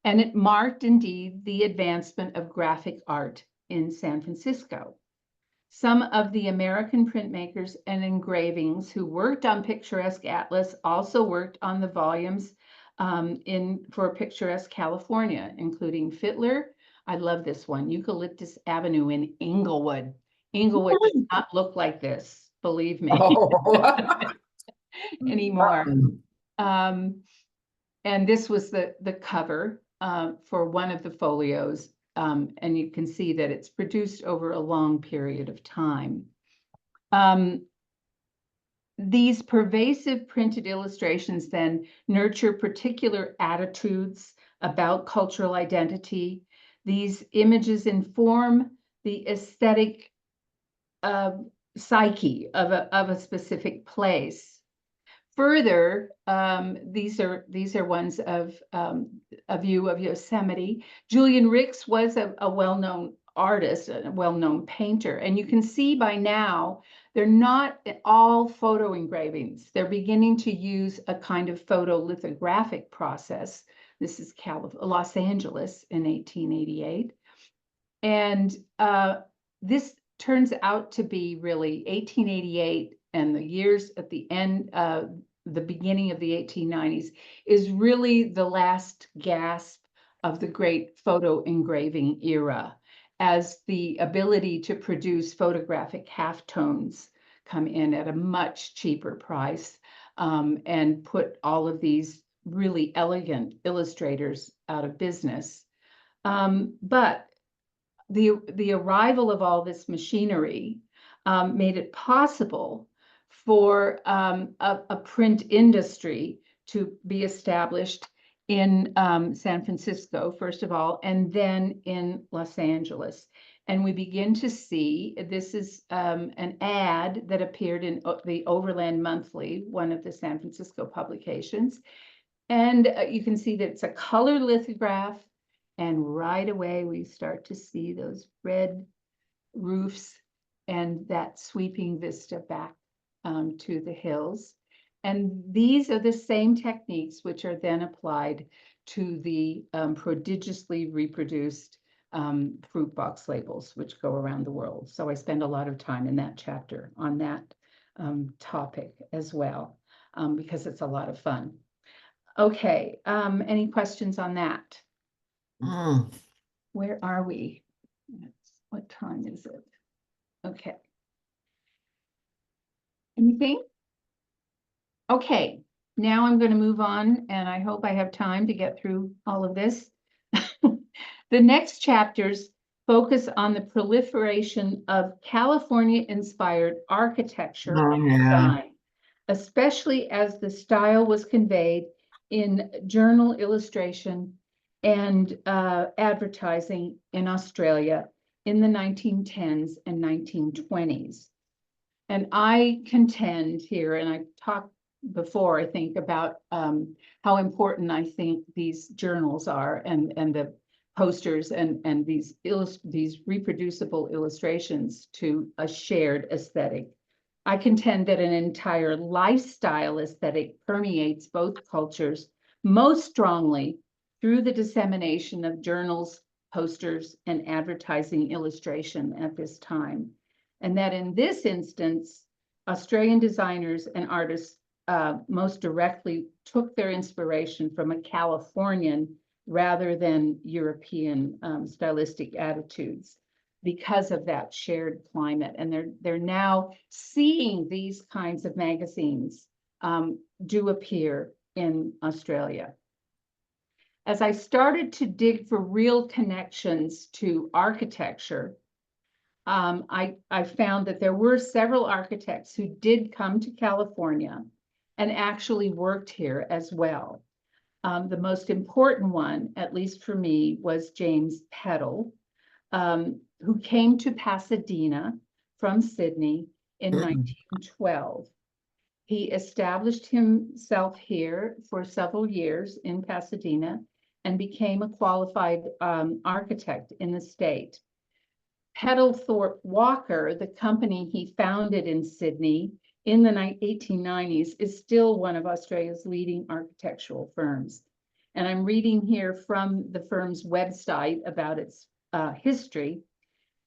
And it marked indeed the advancement of graphic art in San Francisco. Some of the American printmakers and engravings who worked on Picturesque Atlas also worked on the volumes for Picturesque California, including Fittler. I love this one, Eucalyptus Avenue in Inglewood. Inglewood does not look like this, believe me, anymore. And this was the cover for one of the folios. And you can see that it's produced over a long period of time. These pervasive printed illustrations then nurture particular attitudes about cultural identity. These images inform the aesthetic psyche of a specific place. Further, these are ones of a view of Yosemite. Julian Ricks was a well-known artist, a well-known painter, and you can see by now they're not all photo engravings. They're beginning to use a kind of photolithographic process. This is Los Angeles in 1888, and this turns out to be really 1888. And the years at the end, the beginning of the 1890s is really the last gasp of the great photo engraving era, as the ability to produce photographic halftones come in at a much cheaper price, and put all of these really elegant illustrators out of business. But the arrival of all this machinery made it possible for a print industry to be established in San Francisco, first of all, and then in Los Angeles. And we begin to see, this is an ad that appeared in the Overland Monthly, one of the San Francisco publications. And you can see that it's a color lithograph. And right away, we start to see those red roofs and that sweeping vista back to the hills. And these are the same techniques which are then applied to the prodigiously reproduced fruit box labels, which go around the world. So I spend a lot of time in that chapter on that topic as well, because it's a lot of fun. Okay, any questions on that? Where are we? What time is it? Okay. Anything? Okay, now I'm going to move on, and I hope I have time to get through all of this. The next chapters focus on the proliferation of California-inspired architecture and design, especially as the style was conveyed in journal illustration and advertising in Australia in the 1910s and 1920s. And I contend here, and I talked before, I think, about how important I think these journals are, and the posters and these reproducible illustrations to a shared aesthetic. I contend that an entire lifestyle aesthetic permeates both cultures most strongly through the dissemination of journals, posters, and advertising illustration at this time. And that in this instance, Australian designers and artists most directly took their inspiration from a Californian rather than European stylistic attitudes because of that shared climate. And they're now seeing these kinds of magazines do appear in Australia. As I started to dig for real connections to architecture, I found that there were several architects who did come to California and actually worked here as well. The most important one, at least for me, was James Peddle, who came to Pasadena from Sydney in 1912. He established himself here for several years in Pasadena and became a qualified architect in the state. Peddlethorpe Walker, the company he founded in Sydney in the 1890s, is still one of Australia's leading architectural firms. And I'm reading here from the firm's website about its history.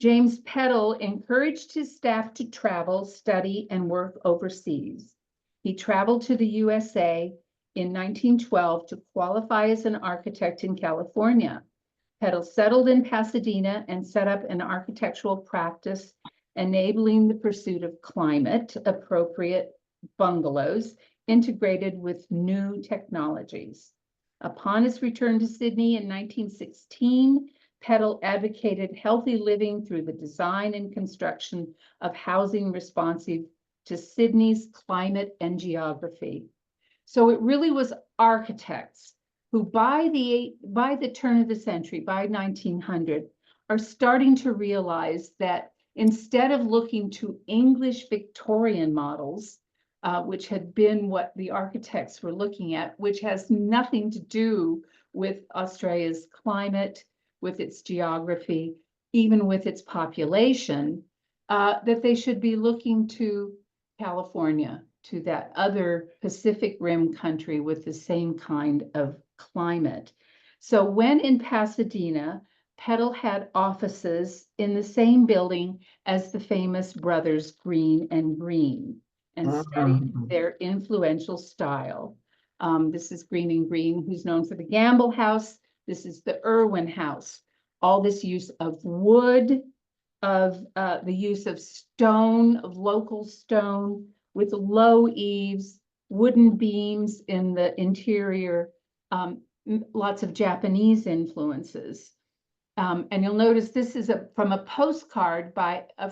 James Peddle encouraged his staff to travel, study, and work overseas. He traveled to the USA in 1912 to qualify as an architect in California. Peddle settled in Pasadena and set up an architectural practice, enabling the pursuit of climate-appropriate bungalows integrated with new technologies. Upon his return to Sydney in 1916, Peddle advocated healthy living through the design and construction of housing responsive to Sydney's climate and geography. So it really was architects who by the turn of the century, by 1900, are starting to realize that instead of looking to English Victorian models, which had been what the architects were looking at, which has nothing to do with Australia's climate, with its geography, even with its population, that they should be looking to California, to that other Pacific Rim country with the same kind of climate. So when in Pasadena, Peddle had offices in the same building as the famous brothers Green and Green, and studied their influential style. This is Green and Green, who's known for the Gamble House. This is the Irwin House. All this use of wood, of the use of stone, of local stone, with low eaves, wooden beams in the interior, lots of Japanese influences. And you'll notice this is from a postcard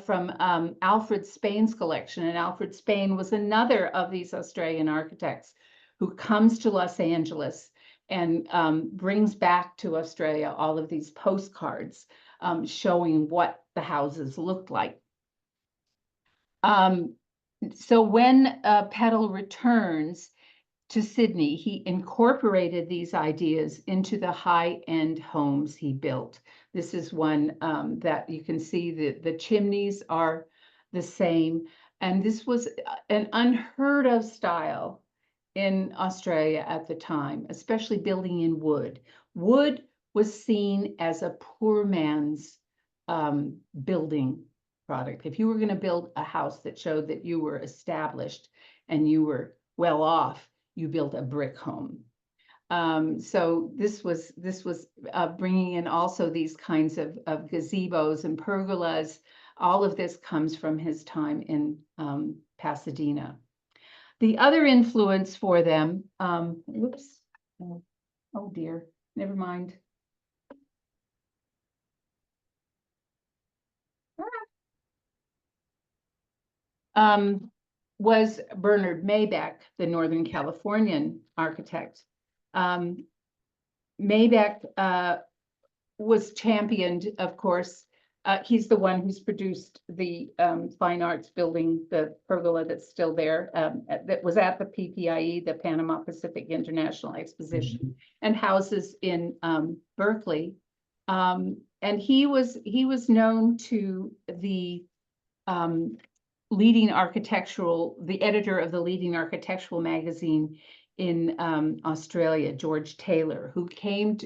from Alfred Spain's collection. And Alfred Spain was another of these Australian architects who comes to Los Angeles and brings back to Australia all of these postcards showing what the houses looked like. So when Peddle returns to Sydney, he incorporated these ideas into the high-end homes he built. This is one that you can see the chimneys are the same. And this was an unheard of style in Australia at the time, especially building in wood. Wood was seen as a poor man's building product. If you were going to build a house that showed that you were established and you were well off, you built a brick home. So this was bringing in also these kinds of gazebos and pergolas. All of this comes from his time in Pasadena. The other influence for them, whoops, oh dear, never mind. Was Bernard Maybeck, the Northern Californian architect. Maybeck was championed, of course. He's the one who's produced the fine arts building, the pergola that's still there, that was at the PPIE, the Panama Pacific International Exposition, and houses in Berkeley. And he was known to the the editor of the leading architectural magazine in Australia, George Taylor, who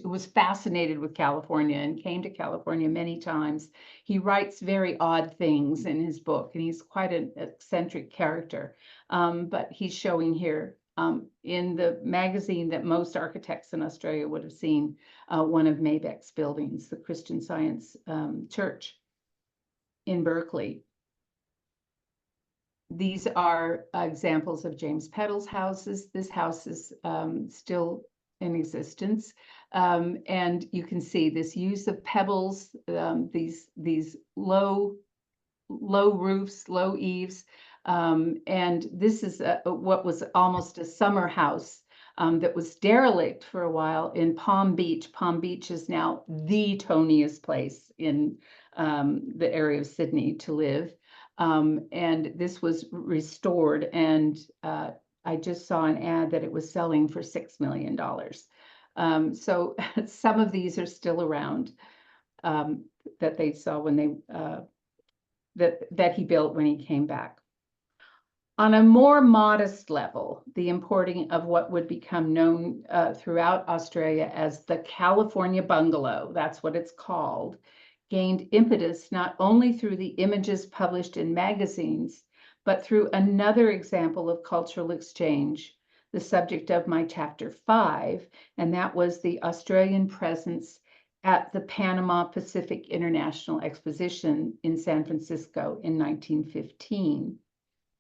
was fascinated with California and came to California many times. He writes very odd things in his book, and he's quite an eccentric character. But he's showing here in the magazine that most architects in Australia would have seen, one of Maybeck's buildings, the Christian Science Church in Berkeley. These are examples of James Peddle's houses. This house is still in existence. And you can see this use of pebbles, these low roofs, low eaves. And this is what was almost a summer house that was derelict for a while in Palm Beach. Palm Beach is now the toniest place in the area of Sydney to live. And this was restored, and I just saw an ad that it was selling for $6 million. So some of these are still around. that they saw when they that he built when he came back. On a more modest level, the importing of what would become known throughout Australia as the California bungalow, that's what it's called, gained impetus not only through the images published in magazines, but through another example of cultural exchange, the subject of my chapter 5, and that was the Australian presence at the Panama Pacific International Exposition in San Francisco in 1915.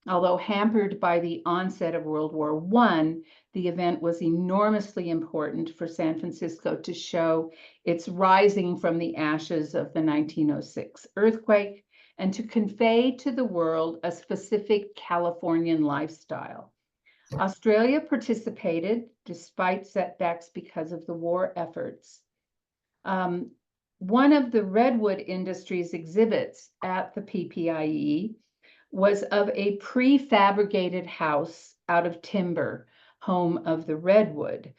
Although hampered by the onset of World War I, the event was enormously important for San Francisco to show its rising from the ashes of the 1906 earthquake and to convey to the world a specific Californian lifestyle. Australia participated despite setbacks because of the war efforts. One of the redwood industry's exhibits at the PPIE was of a prefabricated house out of timber, home of the redwood,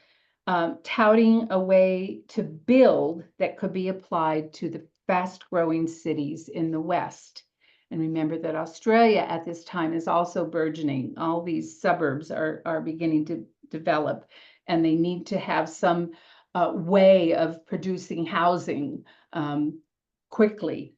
touting a way to build that could be applied to the fast-growing cities in the West. And remember that Australia at this time is also burgeoning. All these suburbs are beginning to develop, and they need to have some way of producing housing quickly.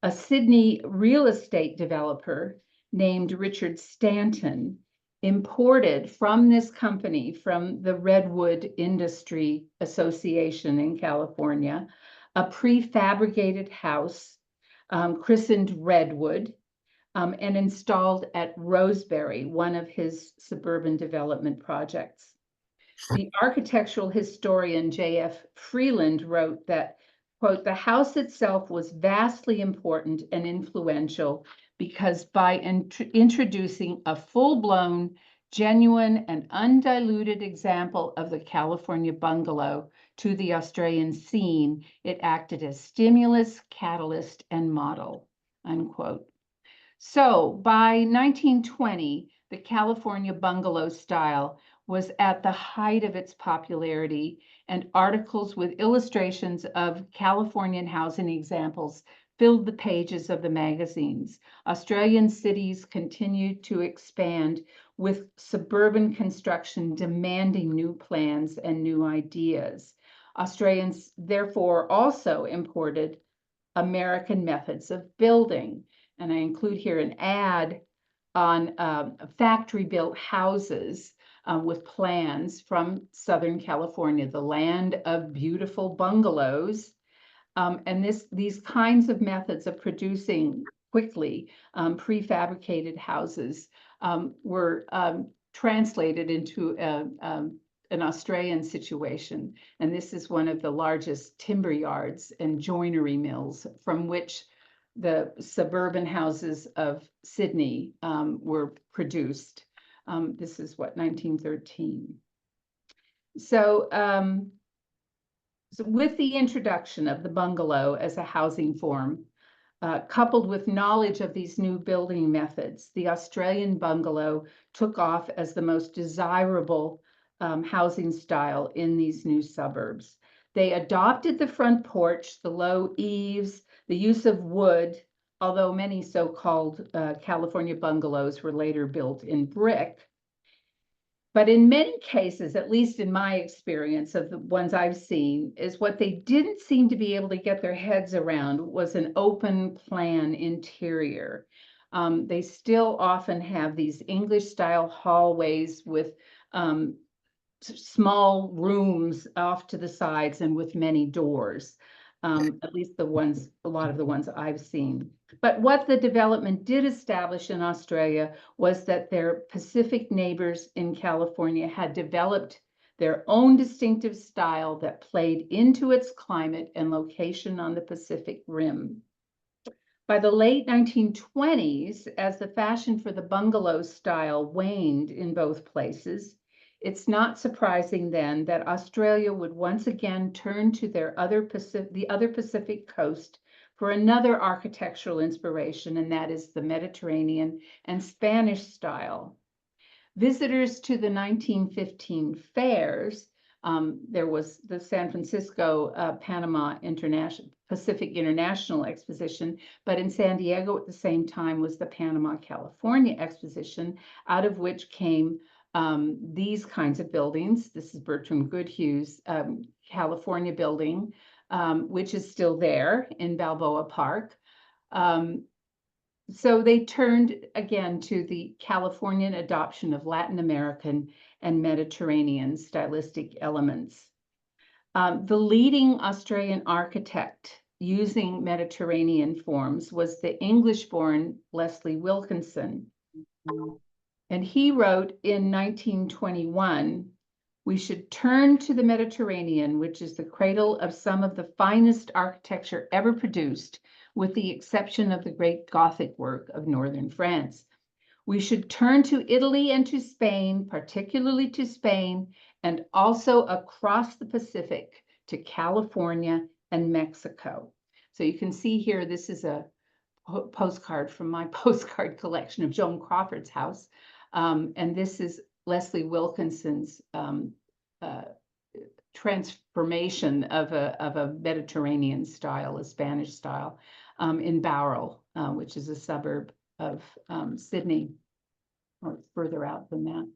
A Sydney real estate developer named Richard Stanton imported from this company, from the Redwood Industry Association in California, a prefabricated house christened Redwood and installed at Rosebery, one of his suburban development projects. The architectural historian J.F. Freeland wrote that, quote, the house itself was vastly important and influential because by introducing a full-blown, genuine, and undiluted example of the California bungalow to the Australian scene, it acted as stimulus, catalyst, and model, unquote. So by 1920, the California bungalow style was at the height of its popularity, and articles with illustrations of Californian housing examples filled the pages of the magazines. Australian cities continued to expand, with suburban construction demanding new plans and new ideas. Australians therefore also imported American methods of building. And I include here an ad on factory-built houses with plans from Southern California, the land of beautiful bungalows. And these kinds of methods of producing quickly prefabricated houses were translated into an Australian situation. And this is one of the largest timber yards and joinery mills from which the suburban houses of Sydney were produced. This is what, 1913. So with the introduction of the bungalow as a housing form, coupled with knowledge of these new building methods, the Australian bungalow took off as the most desirable housing style in these new suburbs. They adopted the front porch, the low eaves, the use of wood, although many so-called California bungalows were later built in brick. But in many cases, at least in my experience of the ones I've seen, is what they didn't seem to be able to get their heads around was an open plan interior. They still often have these English-style hallways with small rooms off to the sides and with many doors. At least a lot of the ones I've seen. But what the development did establish in Australia was that their Pacific neighbors in California had developed their own distinctive style that played into its climate and location on the Pacific Rim. By the late 1920s, as the fashion for the bungalow style waned in both places, it's not surprising then that Australia would once again turn to the other Pacific coast for another architectural inspiration, and that is the Mediterranean and Spanish style. Visitors to the 1915 fairs There was the San Francisco Panama Pacific International Exposition, but in San Diego at the same time was the Panama California Exposition, out of which came these kinds of buildings. This is Bertram Goodhue's California building, which is still there in Balboa Park. So they turned again to the Californian adoption of Latin American and Mediterranean stylistic elements. The leading Australian architect using Mediterranean forms was the English-born Leslie Wilkinson. And he wrote in 1921, "We should turn to the Mediterranean, which is the cradle of some of the finest architecture ever produced, with the exception of the great Gothic work of northern France. We should turn to Italy and to Spain, particularly to Spain, and also across the Pacific to California and Mexico." So you can see here, this is a postcard from my postcard collection of Joan Crawford's house. And this is Leslie Wilkinson's transformation of a Mediterranean style, a Spanish style, in Bowral, which is a suburb of Sydney, or further out than that.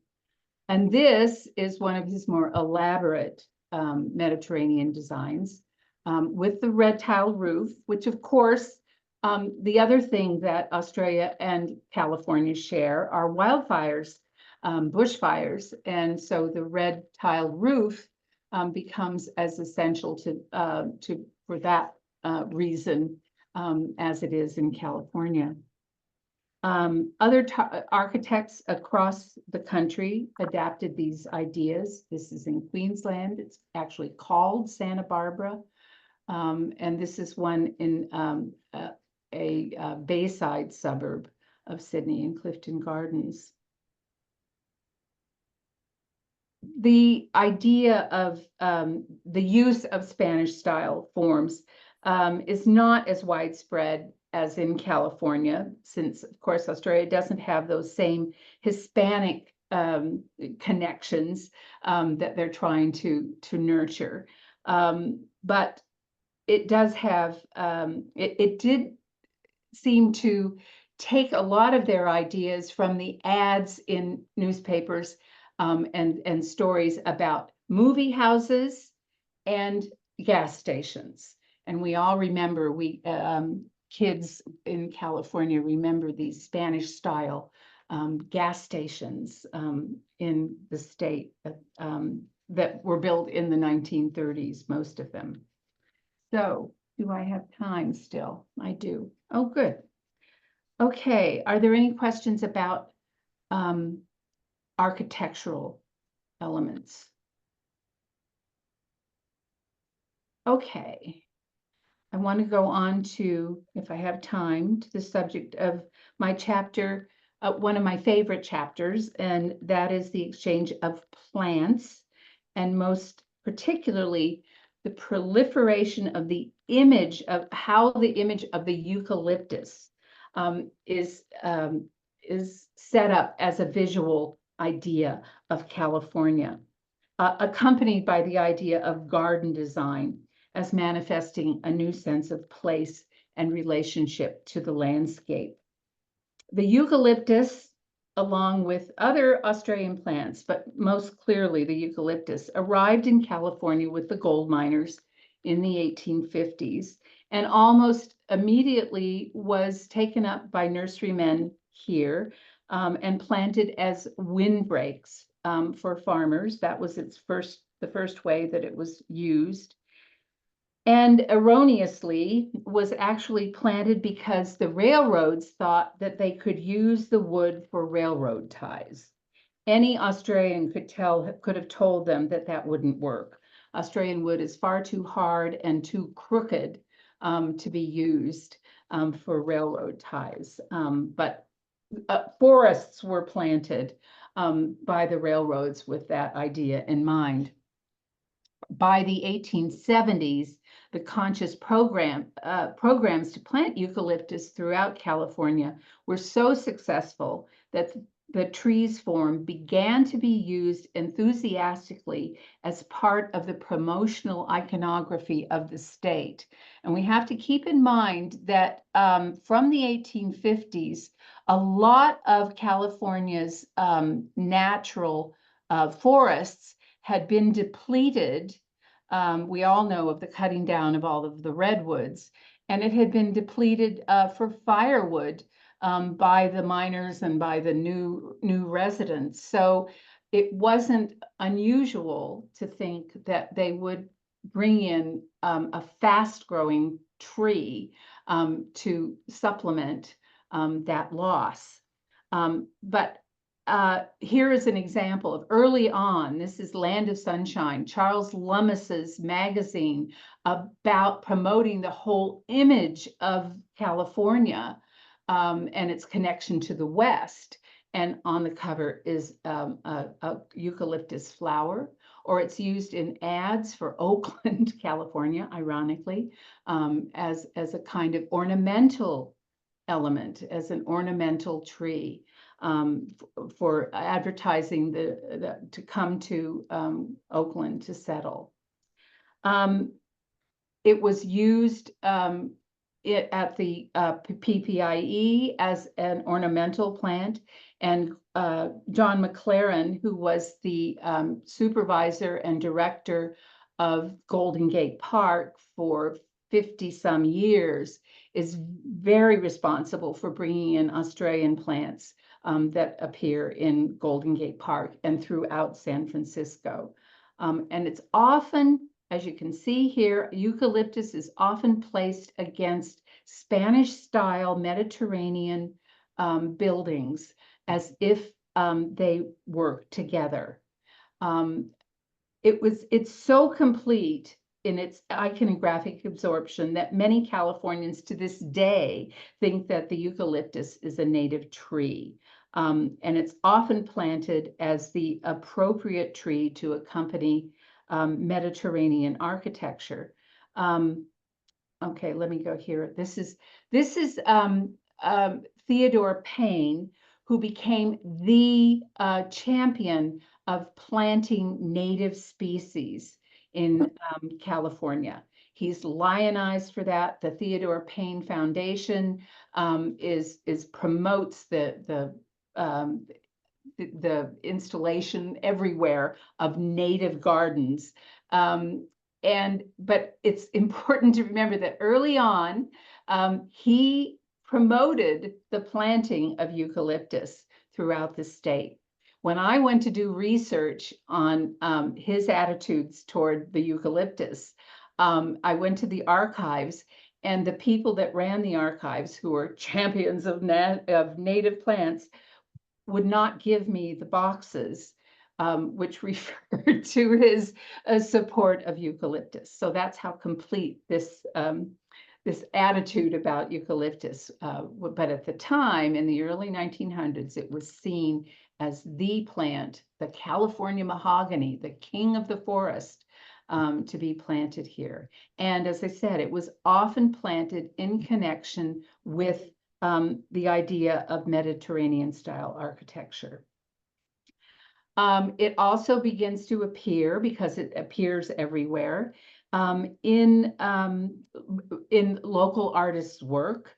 And this is one of his more elaborate Mediterranean designs, with the red tile roof, which of course, the other thing that Australia and California share are wildfires, bushfires. And so the red tile roof becomes as essential for that reason as it is in California. Other architects across the country adapted these ideas. This is in Queensland. It's actually called Santa Barbara. And this is one in a Bayside suburb of Sydney in Clifton Gardens. The idea of the use of Spanish style forms is not as widespread as in California, since of course Australia doesn't have those same Hispanic connections that they're trying to nurture. But it does have, it did seem to take a lot of their ideas from the ads in newspapers and stories about movie houses and gas stations. And we all remember, kids in California remember these Spanish style gas stations in the state that were built in the 1930s, most of them. So do I have time still? I do. Oh, good. Okay, are there any questions about architectural elements? Okay. I want to go on to, if I have time, to the subject of my chapter, one of my favorite chapters, and that is the exchange of plants, and most particularly the proliferation of the image of how the image of the eucalyptus is set up as a visual idea of California, accompanied by the idea of garden design as manifesting a new sense of place and relationship to the landscape. The eucalyptus, along with other Australian plants, but most clearly the eucalyptus, arrived in California with the gold miners in the 1850s, and almost immediately was taken up by nurserymen here and planted as windbreaks for farmers. That was the first way that it was used. And erroneously was actually planted because the railroads thought that they could use the wood for railroad ties. Any Australian could have told them that that wouldn't work. Australian wood is far too hard and too crooked to be used for railroad ties. But forests were planted by the railroads with that idea in mind. By the 1870s, the conscious programs to plant eucalyptus throughout California were so successful that the trees form began to be used enthusiastically as part of the promotional iconography of the state. And we have to keep in mind that from the 1850s, a lot of California's natural forests had been depleted. We all know of the cutting down of all of the redwoods, and it had been depleted for firewood by the miners and by the new residents. So it wasn't unusual to think that they would bring in a fast-growing tree to supplement that loss. But here is an example of early on. This is Land of Sunshine, Charles Lummis's magazine about promoting the whole image of California and its connection to the West. And on the cover is a eucalyptus flower, or it's used in ads for Oakland, California, ironically, as a kind of ornamental element, as an ornamental tree. For advertising to come to Oakland to settle. It was used at the PPIE as an ornamental plant, and John McLaren, who was the supervisor and director of Golden Gate Park for 50-some years, is very responsible for bringing in Australian plants that appear in Golden Gate Park and throughout San Francisco. And it's often, as you can see here, eucalyptus is often placed against Spanish-style Mediterranean buildings as if they work together. It's so complete in its iconographic absorption that many Californians to this day think that the eucalyptus is a native tree. And it's often planted as the appropriate tree to accompany Mediterranean architecture. Okay, let me go here. This is Theodore Payne, who became the champion of planting native species in California. He's lionized for that. The Theodore Payne Foundation promotes the installation everywhere of native gardens. But it's important to remember that early on, he promoted the planting of eucalyptus throughout the state. When I went to do research on his attitudes toward the eucalyptus, I went to the archives, and the people that ran the archives, who were champions of native plants, would not give me the boxes, which referred to his support of eucalyptus. So that's how complete this attitude about eucalyptus. But at the time, in the early 1900s, it was seen as the plant, the California mahogany, the king of the forest, to be planted here. And as I said, it was often planted in connection with the idea of Mediterranean-style architecture. It also begins to appear, because it appears everywhere, in local artists' work,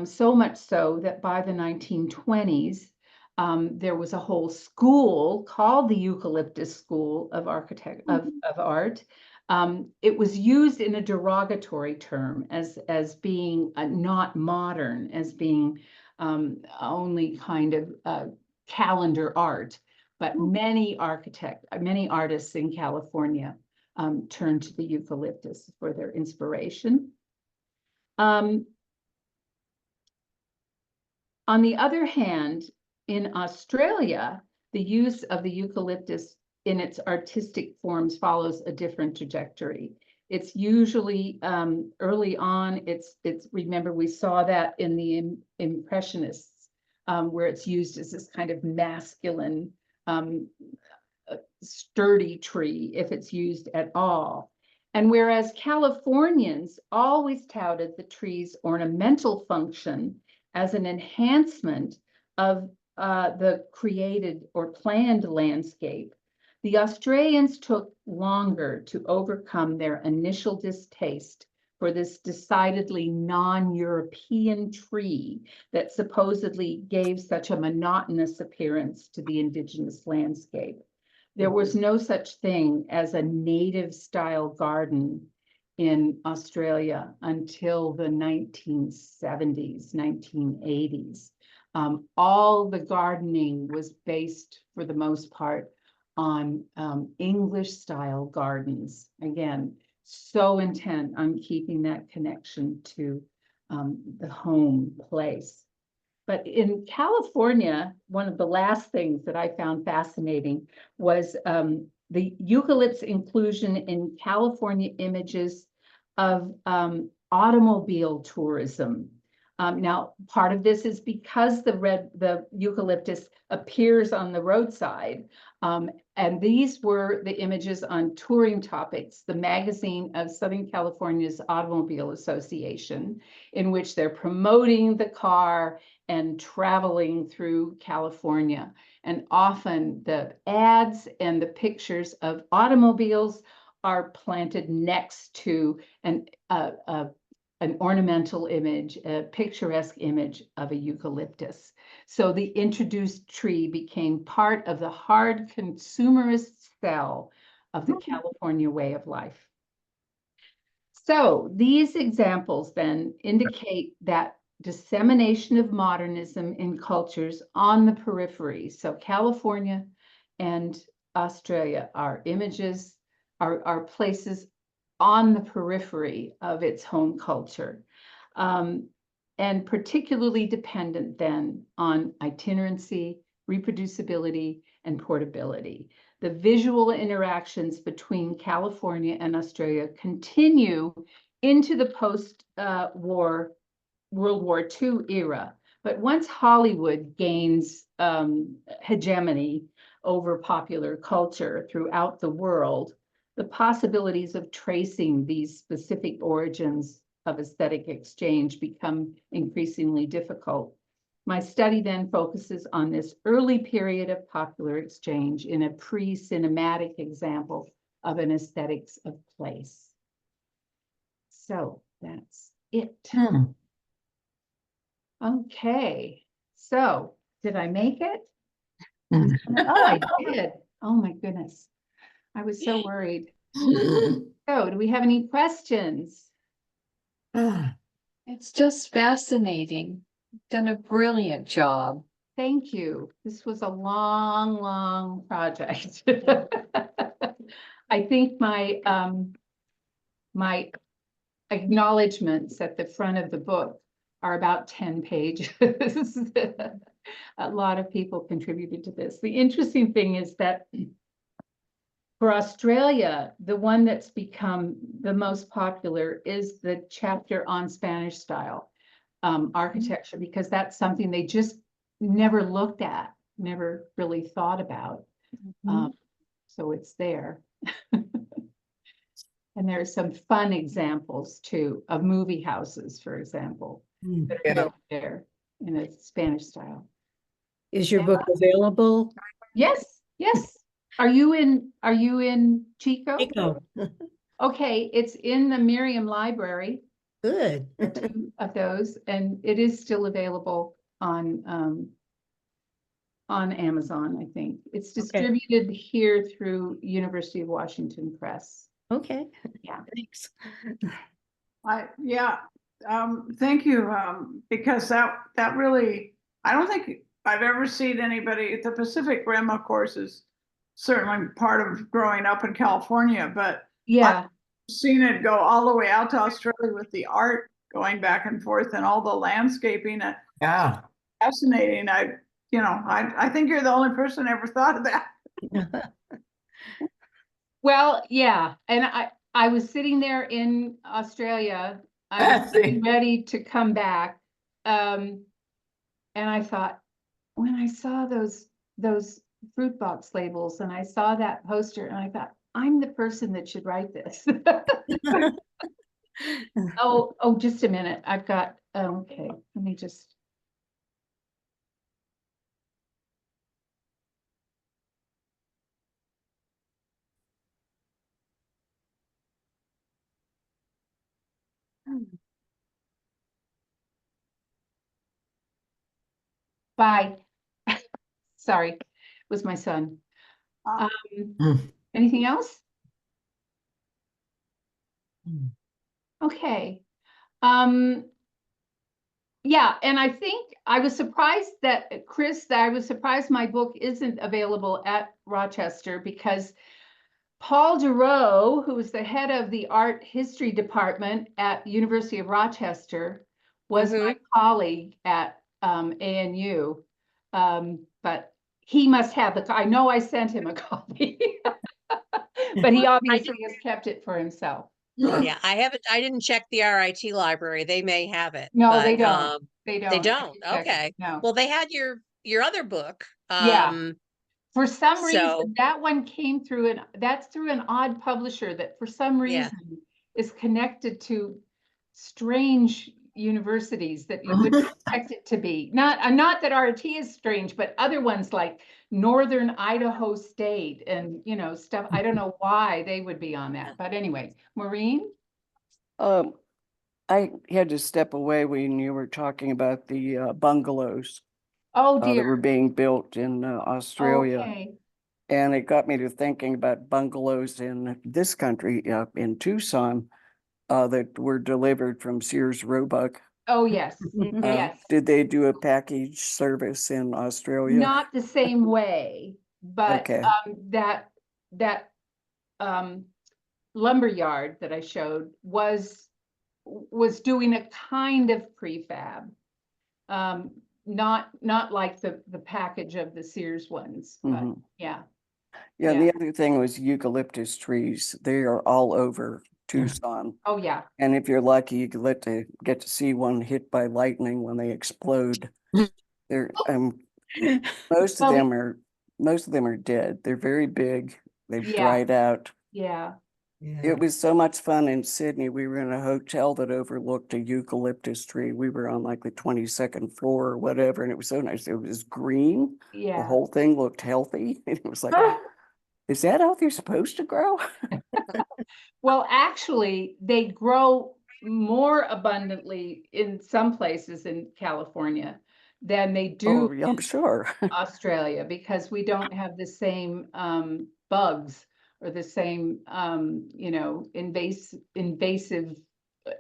so much so that by the 1920s, there was a whole school called the Eucalyptus School of Art. It was used in a derogatory term as being not modern, as being only kind of calendar art. But many artists in California turned to the eucalyptus for their inspiration. On the other hand, in Australia, the use of the eucalyptus in its artistic forms follows a different trajectory. It's usually early on. Remember, we saw that in the Impressionists, where it's used as this kind of masculine, sturdy tree, if it's used at all. And whereas Californians always touted the tree's ornamental function as an enhancement of the created or planned landscape, the Australians took longer to overcome their initial distaste for this decidedly non-European tree that supposedly gave such a monotonous appearance to the indigenous landscape. There was no such thing as a native style garden in Australia until the 1970s, 1980s. All the gardening was based, for the most part, on English style gardens. Again, so intent on keeping that connection to the home place. But in California, one of the last things that I found fascinating was the eucalypt's inclusion in California images of automobile tourism. Now, part of this is because the eucalyptus appears on the roadside. And these were the images on Touring Topics, the magazine of Southern California's Automobile Association, in which they're promoting the car and traveling through California. And often the ads and the pictures of automobiles are planted next to an ornamental image, a picturesque image of a eucalyptus. So the introduced tree became part of the hard consumerist sell of the California way of life. So these examples then indicate that dissemination of modernism in cultures on the periphery. So California and Australia are images, are places on the periphery of its home culture, and particularly dependent then on itinerancy, reproducibility, and portability. The visual interactions between California and Australia continue into the post-war World War II era. But once Hollywood gains hegemony over popular culture throughout the world, the possibilities of tracing these specific origins of aesthetic exchange become increasingly difficult. My study then focuses on this early period of popular exchange in a pre-cinematic example of an aesthetics of place. So that's it. Okay, so did I make it? Oh, I did. Oh my goodness. I was so worried. So, do we have any questions? It's just fascinating. You've done a brilliant job. Thank you. This was a long, long project. I think my my acknowledgments at the front of the book are about 10 pages. A lot of people contributed to this. The interesting thing is that for Australia, the one that's become the most popular is the chapter on Spanish style architecture, because that's something they just never looked at, never really thought about. So it's there. And there are some fun examples too of movie houses, for example, that are built there in a Spanish style. Is your book available? Yes, yes. Are you in Chico? Chico. Okay, it's in the Miriam Library. Good. Two of those, and it is still available on Amazon, I think. It's distributed here through University of Washington Press. Okay. Yeah. Thanks. Thank you, because that really, I don't think I've ever seen anybody. The Pacific Rim, of course, is certainly part of growing up in California, but Yeah, I've seen it go all the way out to Australia with the art going back and forth and all the landscaping. Yeah. Fascinating. I think you're the only person ever thought of that. well, yeah, and I was sitting there in Australia. I was See. getting ready to come back, and I thought, when I saw those fruit box labels and I saw that poster, and I thought, I'm the person that should write this. Oh, just a minute. I've got, okay, let me just. Bye. Sorry, it was my son. Uh, Anything else? Hmm. Okay. Yeah, and I think I was surprised that, Chris, that I was surprised my book isn't available at Rochester because Paul Giroux, who was the head of the art history department at University of Rochester, was my colleague at ANU. But he must have I know I sent him a copy, but he obviously has kept it for himself. Yeah, I didn't check the RIT library. They may have it. No, but, they don't. They don't. They I don't. checked it. Okay. No. Well, they had your other book. Yeah. For some So- reason, that one came through that's through an odd publisher that for some Yeah. reason is connected to strange universities that you wouldn't expect it to be. Not that RIT is strange, but other ones like Northern Idaho State and, stuff. I don't know why they would be on that. But anyway, Maureen? I had to step away when you were talking about the bungalows Oh, that were dear. being built in Australia. Okay. And it got me to thinking about bungalows in this country, in Tucson, that were delivered from Sears Roebuck. Oh, yes. Yes. Did they do a package service in Australia? Not the same way, but Okay. that lumber yard that I showed was doing a kind of prefab. Not like the package of the Sears ones, but Mhm. yeah. Yeah, and the other thing was eucalyptus trees. They are all over Tucson. Oh, yeah. And if you're lucky, you get to see one hit by lightning when they explode. They're most of them are dead. They're very big. They've Yeah. dried out. Yeah. It was so much fun in Sydney. We were in a hotel that overlooked a eucalyptus tree. We were on like the 22nd floor or whatever, and it was so nice. It was green. The Yeah. whole thing looked healthy. It was like, is that how they're supposed to grow? Well, actually, they grow more abundantly in some places in California than they do Oh, yeah, I'm sure. Australia because we don't have the same bugs or the same invasive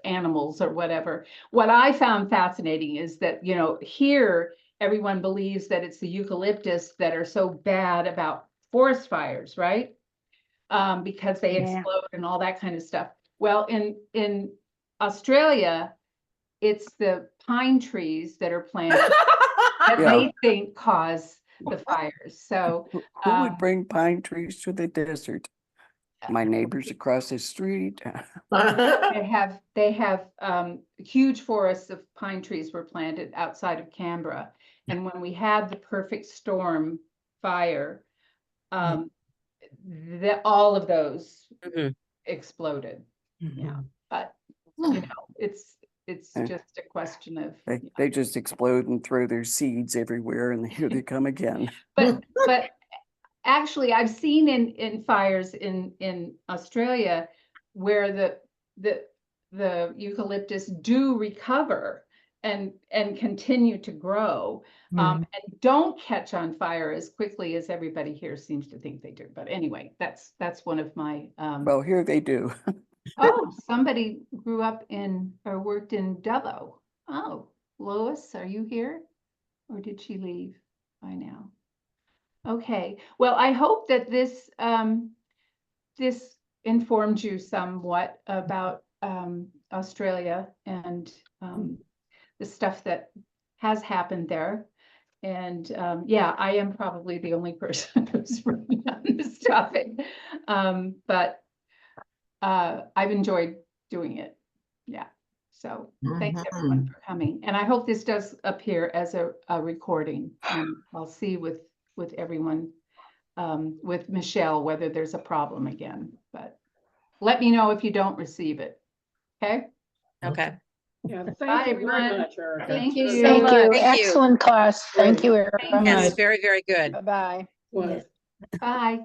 animals or whatever. What I found fascinating is that here everyone believes that it's the eucalyptus that are so bad about forest fires, right? Because they explode and all that kind of stuff. Well, in Australia, it's the pine trees that are planted that Yeah. they think cause the fires. So Who would bring pine trees to the desert? My neighbors across the street. they have huge forests of pine trees were planted outside of Canberra. And when we had the perfect storm fire, all of those exploded. Yeah, but it's just a question of They just explode and throw their seeds everywhere, and here they come again. but actually I've seen in fires in Australia where the eucalyptus do recover and continue to grow and don't catch on fire as quickly as everybody here seems to think they do. But anyway, that's one of my Well, here they do. oh, somebody grew up or worked in Dubbo. Oh, Lois, are you here? Or did she leave by now? Okay, well, I hope that this informed you somewhat about Australia and the stuff that has happened there. And yeah, I am probably the only person who's written on this topic. But I've enjoyed doing it. Yeah. So thanks everyone for coming. And I hope this does appear as a recording. And I'll see with everyone, with Michelle, whether there's a problem again. But let me know if you don't receive it. Okay? Okay. Yeah, Bye, thank you everyone. very much, Erica. Thank you. so much. Thank you. Excellent class. Thank you, Erica. Thank Yes, very, very good. Bye-bye. Was. Bye.